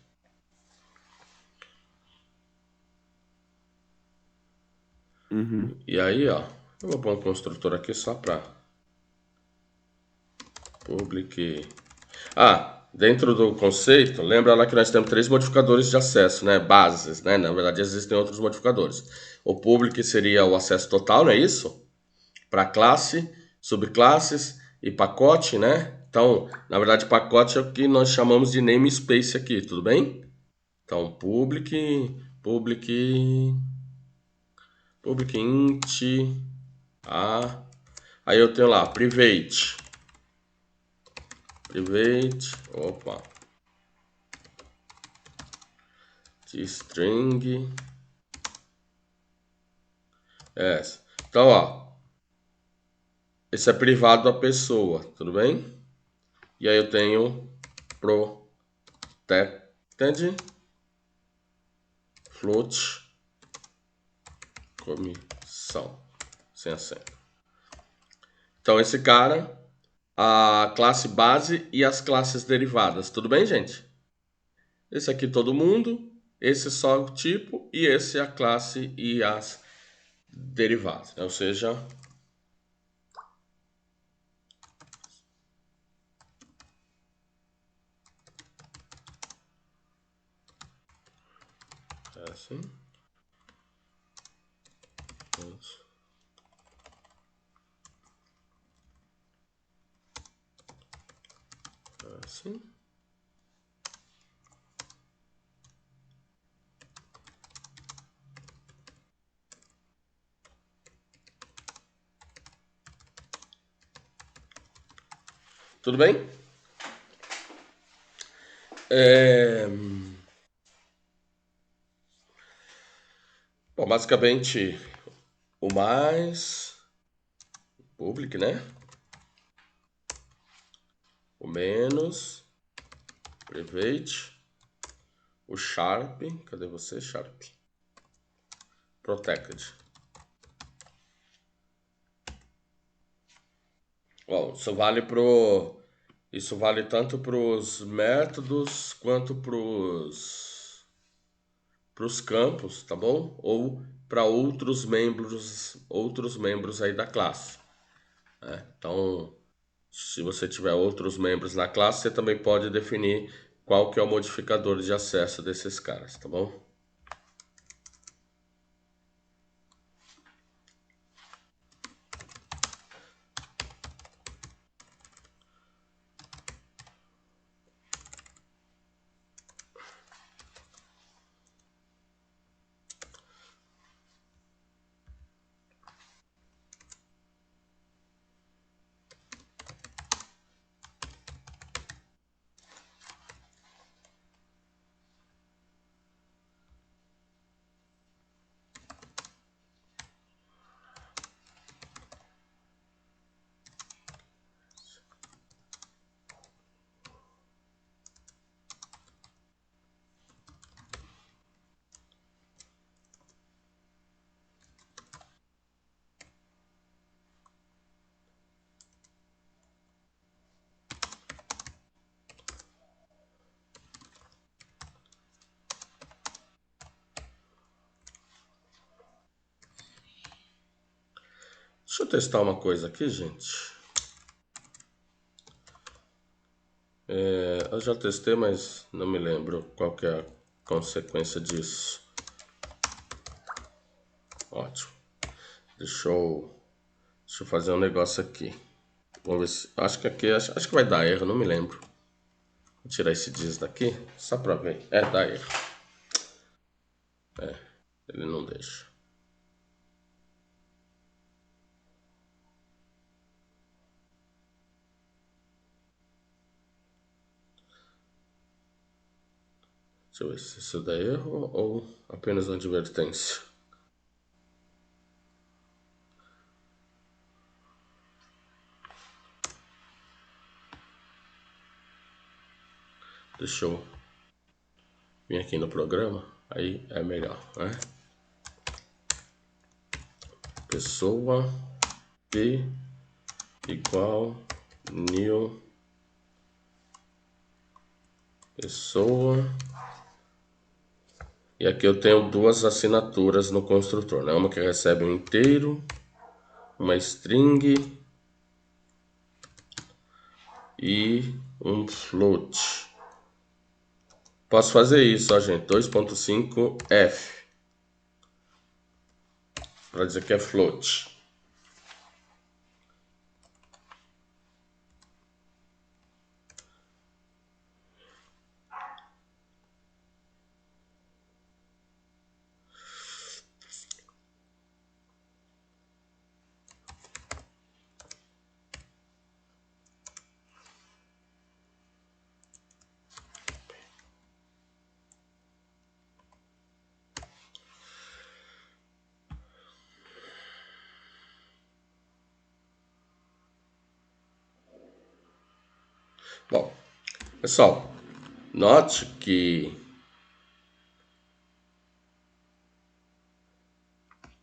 Uhum. E aí, ó, eu vou pôr um construtor aqui só para public. Dentro do conceito, lembra lá que nós temos 3 modificadores de acesso, né? Bases, né? Na verdade, existem outros modificadores. O public seria o acesso total, não é isso? Para classe, subclasses e pacote, né? Então, na verdade, pacote é o que nós chamamos de namespace aqui, tudo bem? Então, public int a. Aí eu tenho lá private. Opa. de string. Essa. Então, ó. Esse é privado da pessoa, tudo bem? E aí eu tenho protected float comissão, sem acento. Então esse cara, a classe base e as classes derivadas, tudo bem, gente? Esse aqui todo mundo, esse só o tipo e esse a classe e as derivadas, ou seja, é assim. Assim. Tudo bem? Bom, basicamente o mais public, né? O menos private, o sharp, cadê você, sharp? Protected. Bom, isso vale tanto para os métodos quanto para os campos, tá bom? Ou para outros membros aí da classe, né? Então, se você tiver outros membros na classe, você também pode definir qual que é o modificador de acesso desses caras, tá bom? Deixa eu testar uma coisa aqui, gente. Eu já testei, mas não me lembro qual que é a consequência disso. Ótimo. Deixa eu fazer um negócio aqui. Vamos ver se. Acho que aqui. Acho que vai dar erro, não me lembro. Vou tirar esse diz daqui, só pra ver. Dá erro. Ele não deixa. Deixa eu ver se isso dá erro ou apenas uma advertência. Deixa eu vir aqui no programa, aí é melhor, né? Pessoa P igual new pessoa. E aqui eu tenho duas assinaturas no construtor, né? Uma que recebe um inteiro, uma string e um float. Posso fazer isso, ó, gente. 2.5f para dizer que é float. Pessoal, note que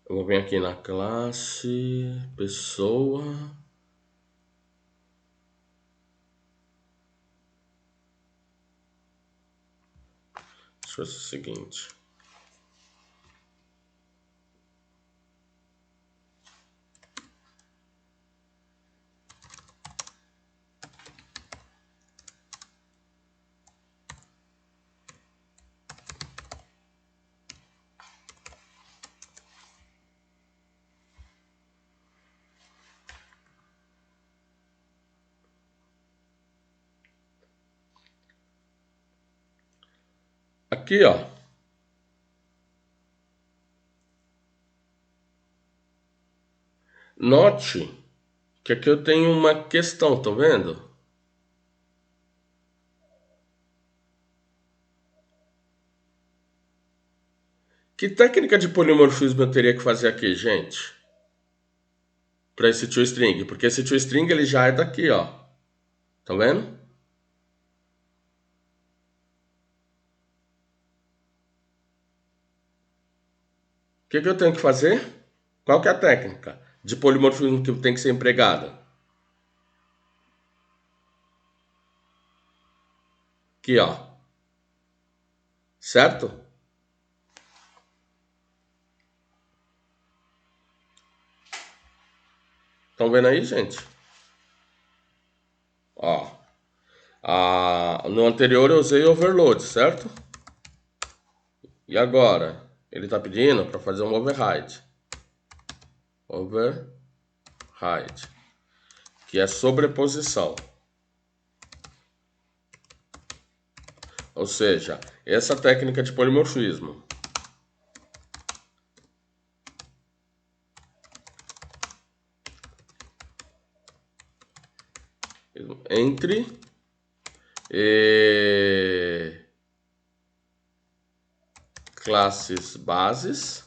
eu vou vir aqui na classe, pessoa. Deixa eu fazer o seguinte. Aqui, ó. Note que aqui eu tenho uma questão, tá vendo? Que técnica de polimorfismo eu teria que fazer aqui, gente? Para esse toString, porque esse toString ele já é daqui, ó. Tá vendo? O que eu tenho que fazer? Qual que é a técnica de polimorfismo que tem que ser empregada? Aqui, ó. Certo? Estão vendo aí, gente? Ó. No anterior eu usei overload, certo? E agora? Ele está pedindo para fazer um override. Override. Que é sobreposição. Ou seja, essa técnica de polimorfismo. Entre classes bases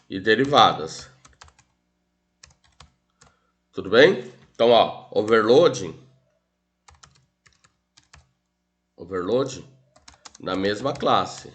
e derivadas. Tudo bem? Então, ó, overload na mesma classe.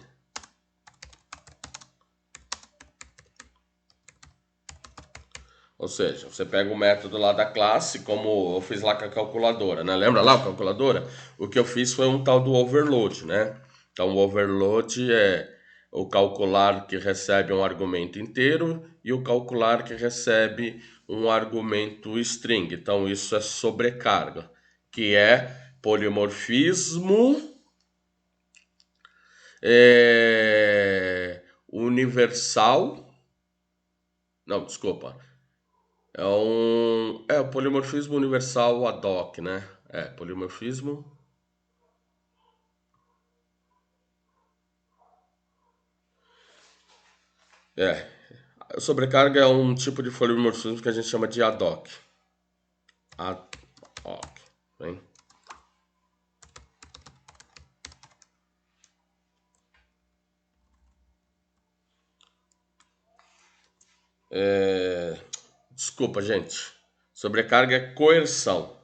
Ou seja, você pega o método lá da classe, como eu fiz lá com a calculadora, né? Lembra lá a calculadora? O que eu fiz foi um tal do overload, né? Então, o overload é o calcular que recebe um argumento inteiro e o calcular que recebe um argumento string. Então, isso é sobrecarga, que é polimorfismo universal. Não, desculpa. É o polimorfismo universal ad hoc, né? Polimorfismo. Sobrecarga é um tipo de polimorfismo que a gente chama de ad hoc. Ad hoc, hein? Desculpa, gente. Sobrecarga é coerção.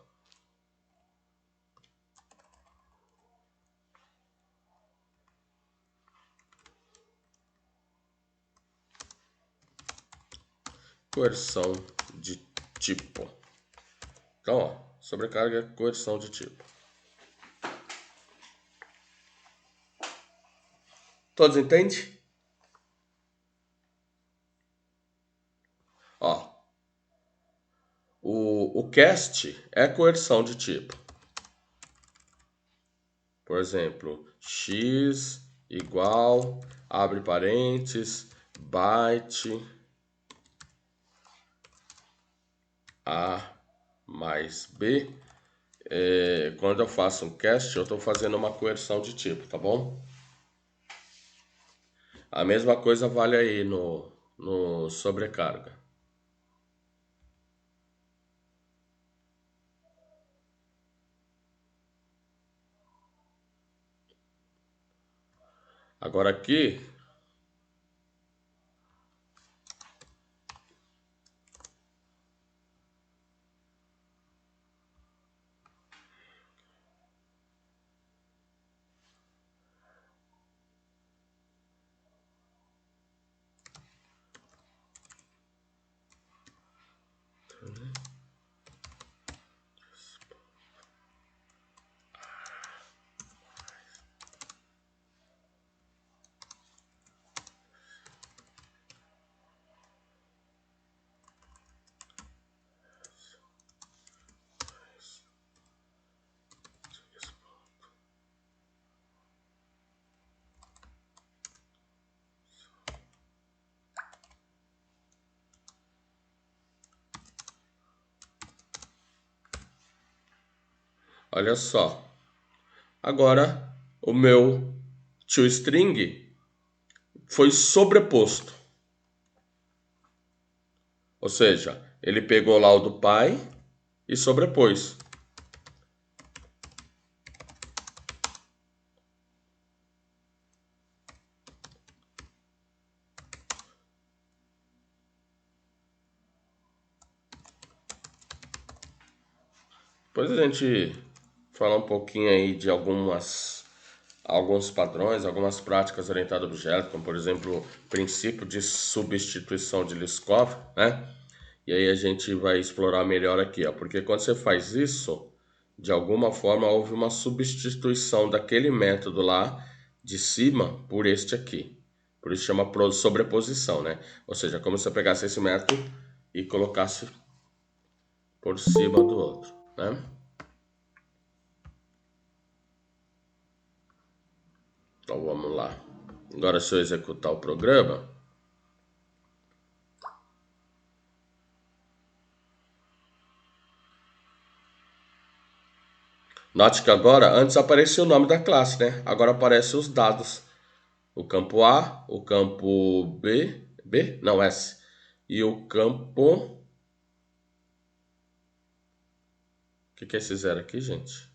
Coerção de tipo. Então, ó, sobrecarga é coerção de tipo. Todos entendem? Ó, o cast é coerção de tipo. Por exemplo, x igual, abre parênteses, byte a mais b. Quando eu faço um cast, eu estou fazendo uma coerção de tipo, tá bom? A mesma coisa vale aí no sobrecarga. Agora aqui, olha só. Agora, o meu toString foi sobreposto. Ou seja, ele pegou lá o do pai e sobrepôs. Depois a gente fala um pouquinho aí de alguns padrões, algumas práticas orientadas a objetos, como por exemplo, o princípio de substituição de Liskov, né? E aí a gente vai explorar melhor aqui, ó, porque quando você faz isso, de alguma forma houve uma substituição daquele método lá de cima por este aqui. Por isso chama sobreposição, né? Ou seja, como se você pegasse esse método e colocasse por cima do outro, né? Então vamos lá. Agora se eu executar o programa, note que agora, antes aparecia o nome da classe, né? Agora aparecem os dados. O campo A, o campo B, não, S. E o campo... O que é esse zero aqui, gente?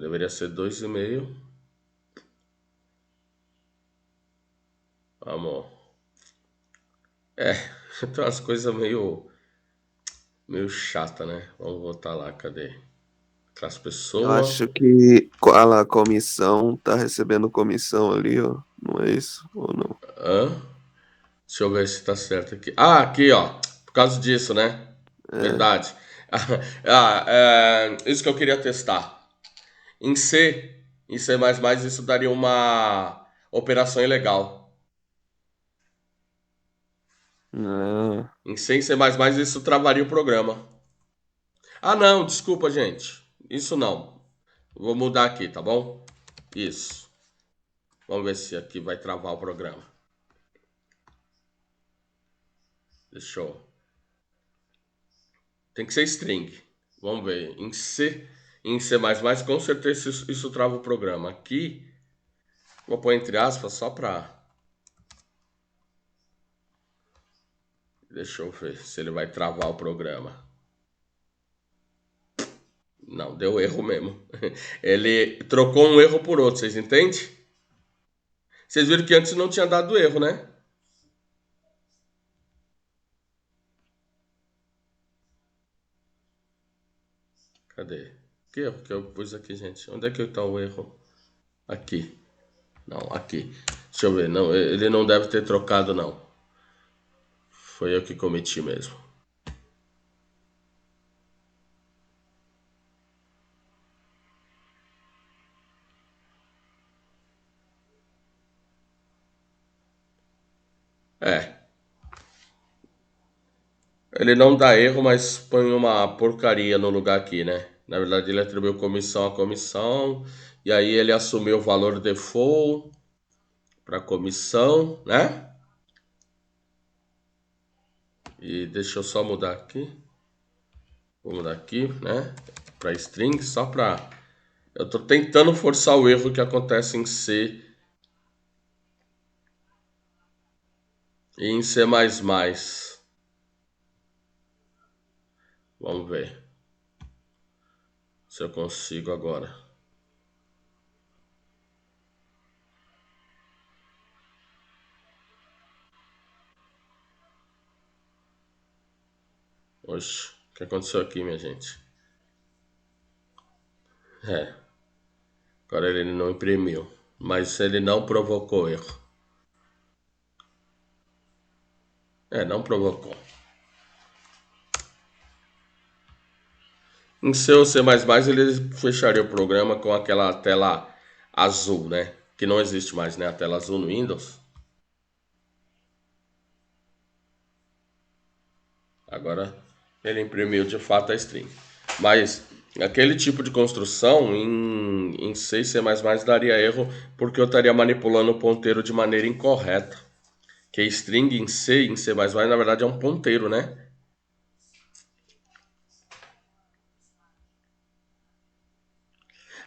Deveria ser 2,5. Vamos. Tem umas coisas meio chata, né? Vamos voltar lá, cadê? Classe Eu pessoa. acho que a comissão tá recebendo comissão ali, ó. Não é isso? Ou não? Hã? Deixa eu ver se tá certo aqui. Ah, aqui, ó. Por causa disso, né? É. Verdade. Isso que eu queria testar. Em C++, isso daria uma operação ilegal. Ah, Em C e C++, isso travaria o programa. Ah, não, desculpa, gente. Isso não. Vou mudar aqui, tá bom? Isso. Vamos ver se aqui vai travar o programa. Deixa eu... Tem que ser string. Vamos ver. Em C++, com certeza isso trava o programa. Aqui, vou pôr entre aspas só pra... Deixa eu ver se ele vai travar o programa. Não, deu erro mesmo. Ele trocou um erro por outro, vocês entendem? Vocês viram que antes não tinha dado erro, né? Cadê? Que erro que eu pus aqui, gente? Onde é que está o erro? Aqui. Não, aqui. Deixa eu ver. Não, ele não deve ter trocado, não. Foi eu que cometi mesmo. É. Ele não dá erro, mas põe uma porcaria no lugar aqui, né? Na verdade, ele atribuiu comissão à comissão. E aí ele assumiu o valor default para comissão, né? E deixa eu só mudar aqui. Vou mudar aqui, né? Para string, só para... Eu estou tentando forçar o erro que acontece em C e em C++. Vamos ver se eu consigo agora. Oxe, o que aconteceu aqui, minha gente? Agora ele não imprimiu, mas ele não provocou erro. Não provocou. Em C ou C++, ele fecharia o programa com aquela tela azul, né? Que não existe mais, né? A tela azul no Windows. Agora ele imprimiu de fato a string. Mas aquele tipo de construção em C e C++ daria erro porque eu estaria manipulando o ponteiro de maneira incorreta. Que string em C na verdade é um ponteiro, né?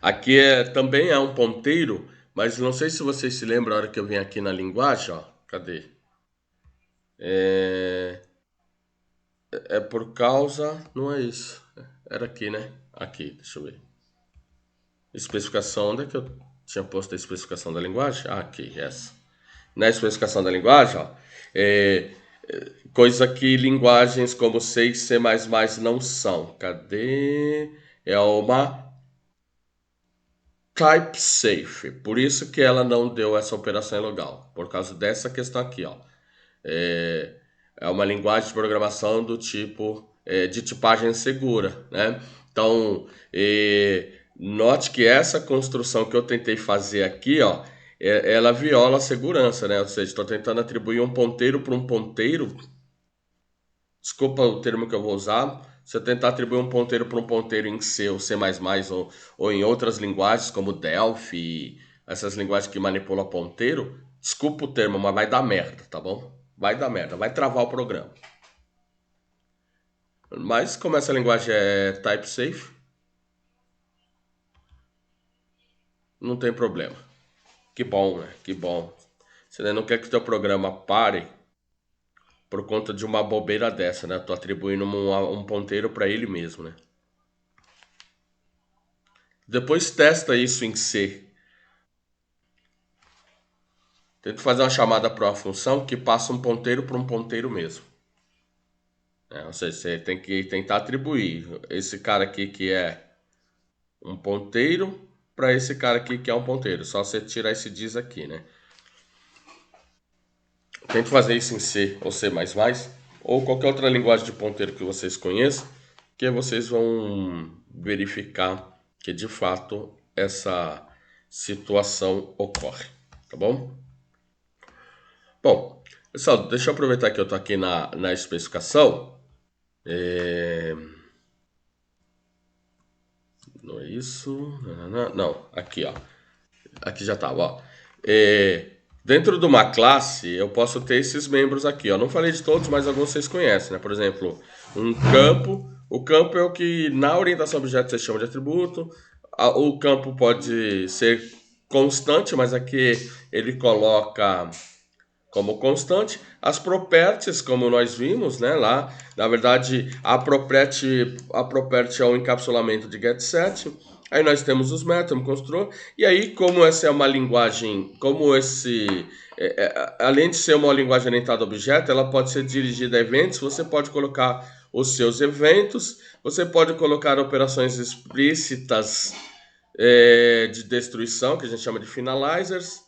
Aqui também é um ponteiro, mas não sei se vocês se lembram a hora que eu vim aqui na linguagem, ó. Cadê? É por causa... Não é isso. Era aqui, né? Aqui, deixa eu ver. Especificação, onde é que eu tinha posto a especificação da linguagem? Ah, aqui, essa. Na especificação da linguagem, ó, coisa que linguagens como C e C++ não são. Cadê? É uma type safe. Por isso que ela não deu essa operação ilegal. Por causa dessa questão aqui, ó. É uma linguagem de programação do tipo de tipagem segura, né? Então, note que essa construção que eu tentei fazer aqui, ó, ela viola a segurança, né? Ou seja, estou tentando atribuir um ponteiro para um ponteiro. Desculpa o termo que eu vou usar. Se eu tentar atribuir um ponteiro para um ponteiro em C ou C++ ou em outras linguagens como Delphi, essas linguagens que manipulam ponteiro, desculpa o termo, mas vai dar merda, tá bom? Vai dar merda, vai travar o programa. Mas como essa linguagem é type safe, não tem problema. Que bom, né? Que bom. Você não quer que o teu programa pare por conta de uma bobeira dessa, né? Tô atribuindo um ponteiro para ele mesmo, né? Depois testa isso em C. Tenta fazer uma chamada para uma função que passa um ponteiro para um ponteiro mesmo. Ou seja, você tem que tentar atribuir esse cara aqui que é um ponteiro para esse cara aqui que é um ponteiro. Só você tirar esse diz aqui, né? Tente fazer isso em C ou C++, ou qualquer outra linguagem de ponteiro que vocês conheçam, que vocês vão verificar que de fato essa situação ocorre, tá bom? Bom, pessoal, deixa eu aproveitar que eu tô aqui na especificação. Não é isso? Não, aqui, ó. Aqui já estava, ó. Dentro de uma classe, eu posso ter esses membros aqui, ó. Não falei de todos, mas alguns vocês conhecem, né? Por exemplo, um campo. O campo é o que na orientação a objeto você chama de atributo. O campo pode ser constante, mas aqui ele coloca como constante. As properties, como nós vimos, né, lá, na verdade, a property é um encapsulamento de getSet. Aí nós temos os métodos, construtor, e aí como essa é uma linguagem, além de ser uma linguagem orientada a objeto, ela pode ser dirigida a eventos, você pode colocar os seus eventos, você pode colocar operações explícitas de destruição, que a gente chama de finalizers,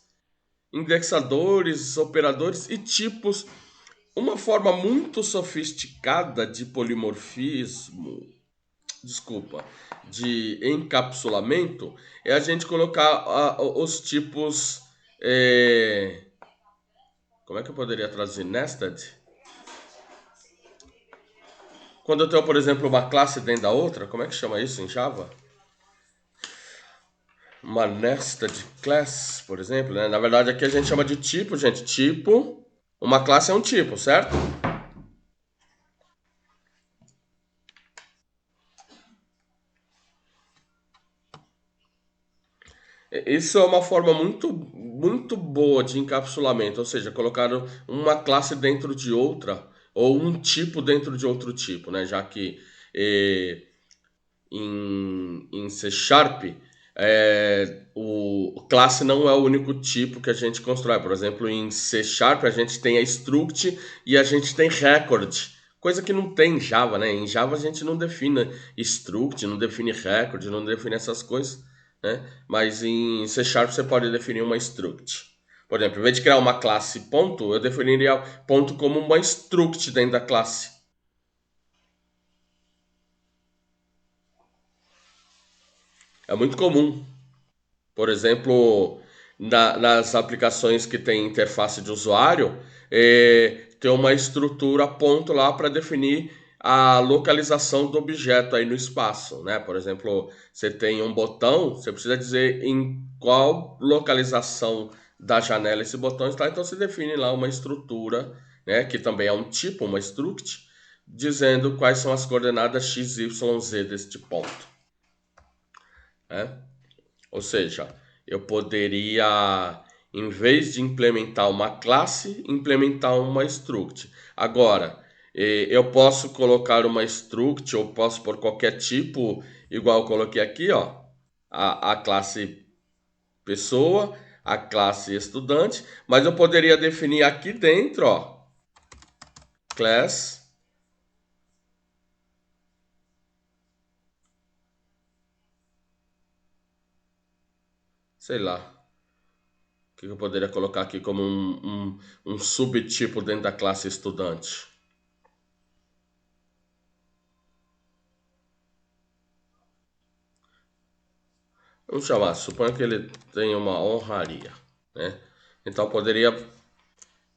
indexadores, operadores e tipos. Uma forma muito sofisticada de polimorfismo, de encapsulamento, é a gente colocar os tipos... como é que eu poderia traduzir? Nested? Quando eu tenho, por exemplo, uma classe dentro da outra, como é que chama isso em Java? Uma nested class, por exemplo, né? Na verdade, aqui a gente chama de tipo, gente. Tipo, uma classe é um tipo, certo? Isso é uma forma muito, muito boa de encapsulamento, ou seja, colocar uma classe dentro de outra, ou um tipo dentro de outro tipo, né? Já que em C Sharp, o classe não é o único tipo que a gente constrói. Por exemplo, em C Sharp a gente tem a struct e a gente tem record, coisa que não tem em Java, né? Em Java a gente não define struct, não define record, não define essas coisas, né? Mas em C Sharp você pode definir uma struct. Por exemplo, em vez de criar uma classe ponto, eu definiria ponto como uma struct dentro da classe. É muito comum. Por exemplo, nas aplicações que tem interface de usuário, tem uma estrutura ponto lá para definir a localização do objeto aí no espaço, né? Por exemplo, você tem um botão, você precisa dizer em qual localização da janela esse botão está, então você define lá uma estrutura, né? Que também é um tipo, uma struct, dizendo quais são as coordenadas x, y, z deste ponto, né? Ou seja, eu poderia, em vez de implementar uma classe, implementar uma struct. Agora, eu posso colocar uma struct ou posso por qualquer tipo, igual eu coloquei aqui, ó, a classe pessoa, a classe estudante, mas eu poderia definir aqui dentro, ó, class, sei lá, o que eu poderia colocar aqui como um subtipo dentro da classe estudante. Vamos chamar, suponha que ele tem uma honraria, né? Então poderia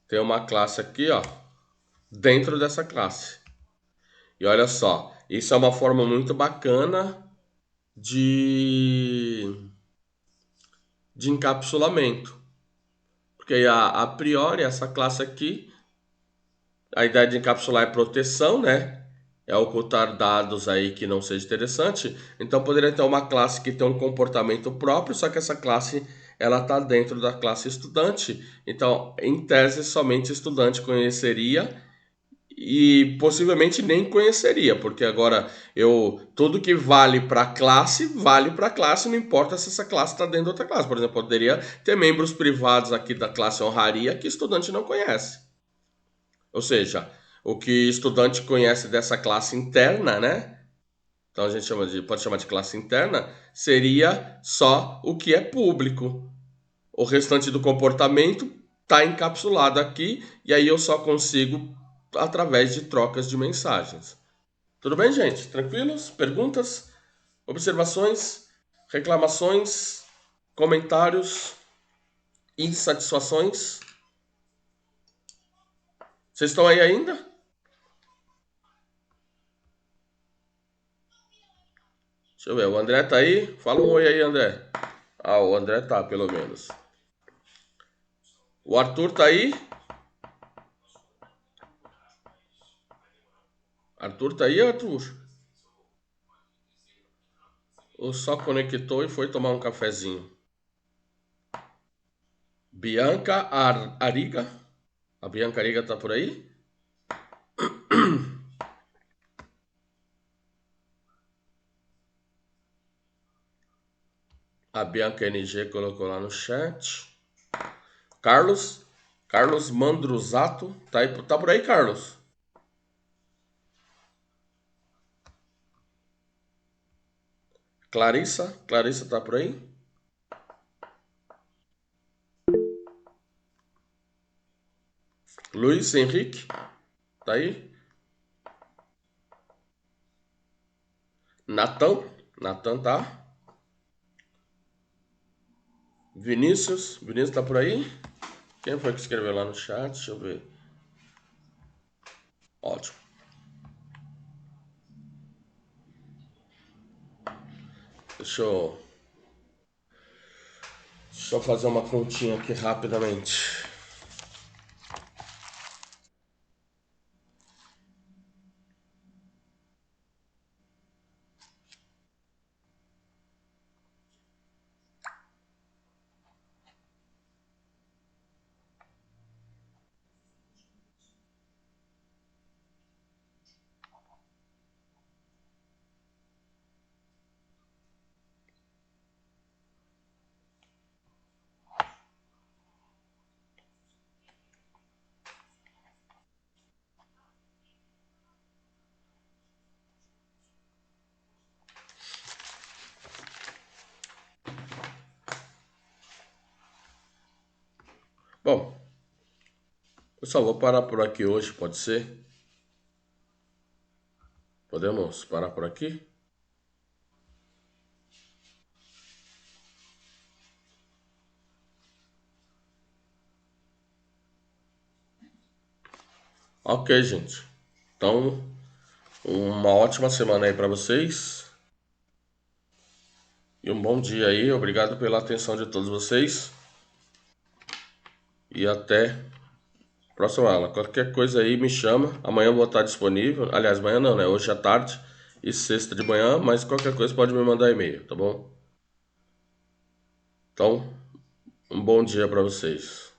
ter uma classe aqui, ó, dentro dessa classe. E olha só, isso é uma forma muito bacana de, de encapsulamento. Porque a priori essa classe aqui, a ideia de encapsular é proteção, né? É ocultar dados aí que não seja interessante. Então poderia ter uma classe que tem um comportamento próprio, só que essa classe ela está dentro da classe estudante. Então, em tese, somente estudante conheceria e possivelmente nem conheceria, porque agora eu tudo que vale para classe, não importa se essa classe está dentro de outra classe. Por exemplo, poderia ter membros privados aqui da classe honraria que estudante não conhece. Ou seja, o que estudante conhece dessa classe interna, né? Então a gente pode chamar de classe interna, seria só o que é público. O restante do comportamento está encapsulado aqui e aí eu só consigo através de trocas de mensagens. Tudo bem, gente? Tranquilos? Perguntas? Observações? Reclamações? Comentários? Insatisfações? Vocês estão aí ainda? Deixa eu ver, o André tá aí? Fala um oi aí, André. Ah, o André tá, pelo menos. O Arthur tá aí? Arthur tá aí, Arthur? Ou só conectou e foi tomar um cafezinho? Bianca Ariga? A Bianca Ariga tá por aí? A Bianca NG colocou lá no chat. Carlos Mandruzato. Tá por aí, Carlos? Clarissa tá por aí? Luiz Henrique, tá aí? Natan tá? Vinícius tá por aí? Quem foi que escreveu lá no chat? Deixa eu ver. Ótimo. Deixa eu fazer uma continha aqui rapidamente. Bom, eu só vou parar por aqui hoje, pode ser? Podemos parar por aqui? Ok, gente. Então, Uma ótima semana aí para vocês. E um bom dia aí. Obrigado pela atenção de todos vocês. E até a próxima aula. Qualquer coisa aí me chama. Amanhã eu vou estar disponível. Aliás, amanhã não, né? Hoje à tarde e sexta de manhã. Mas qualquer coisa pode me mandar e-mail, tá bom? Então, um bom dia para vocês.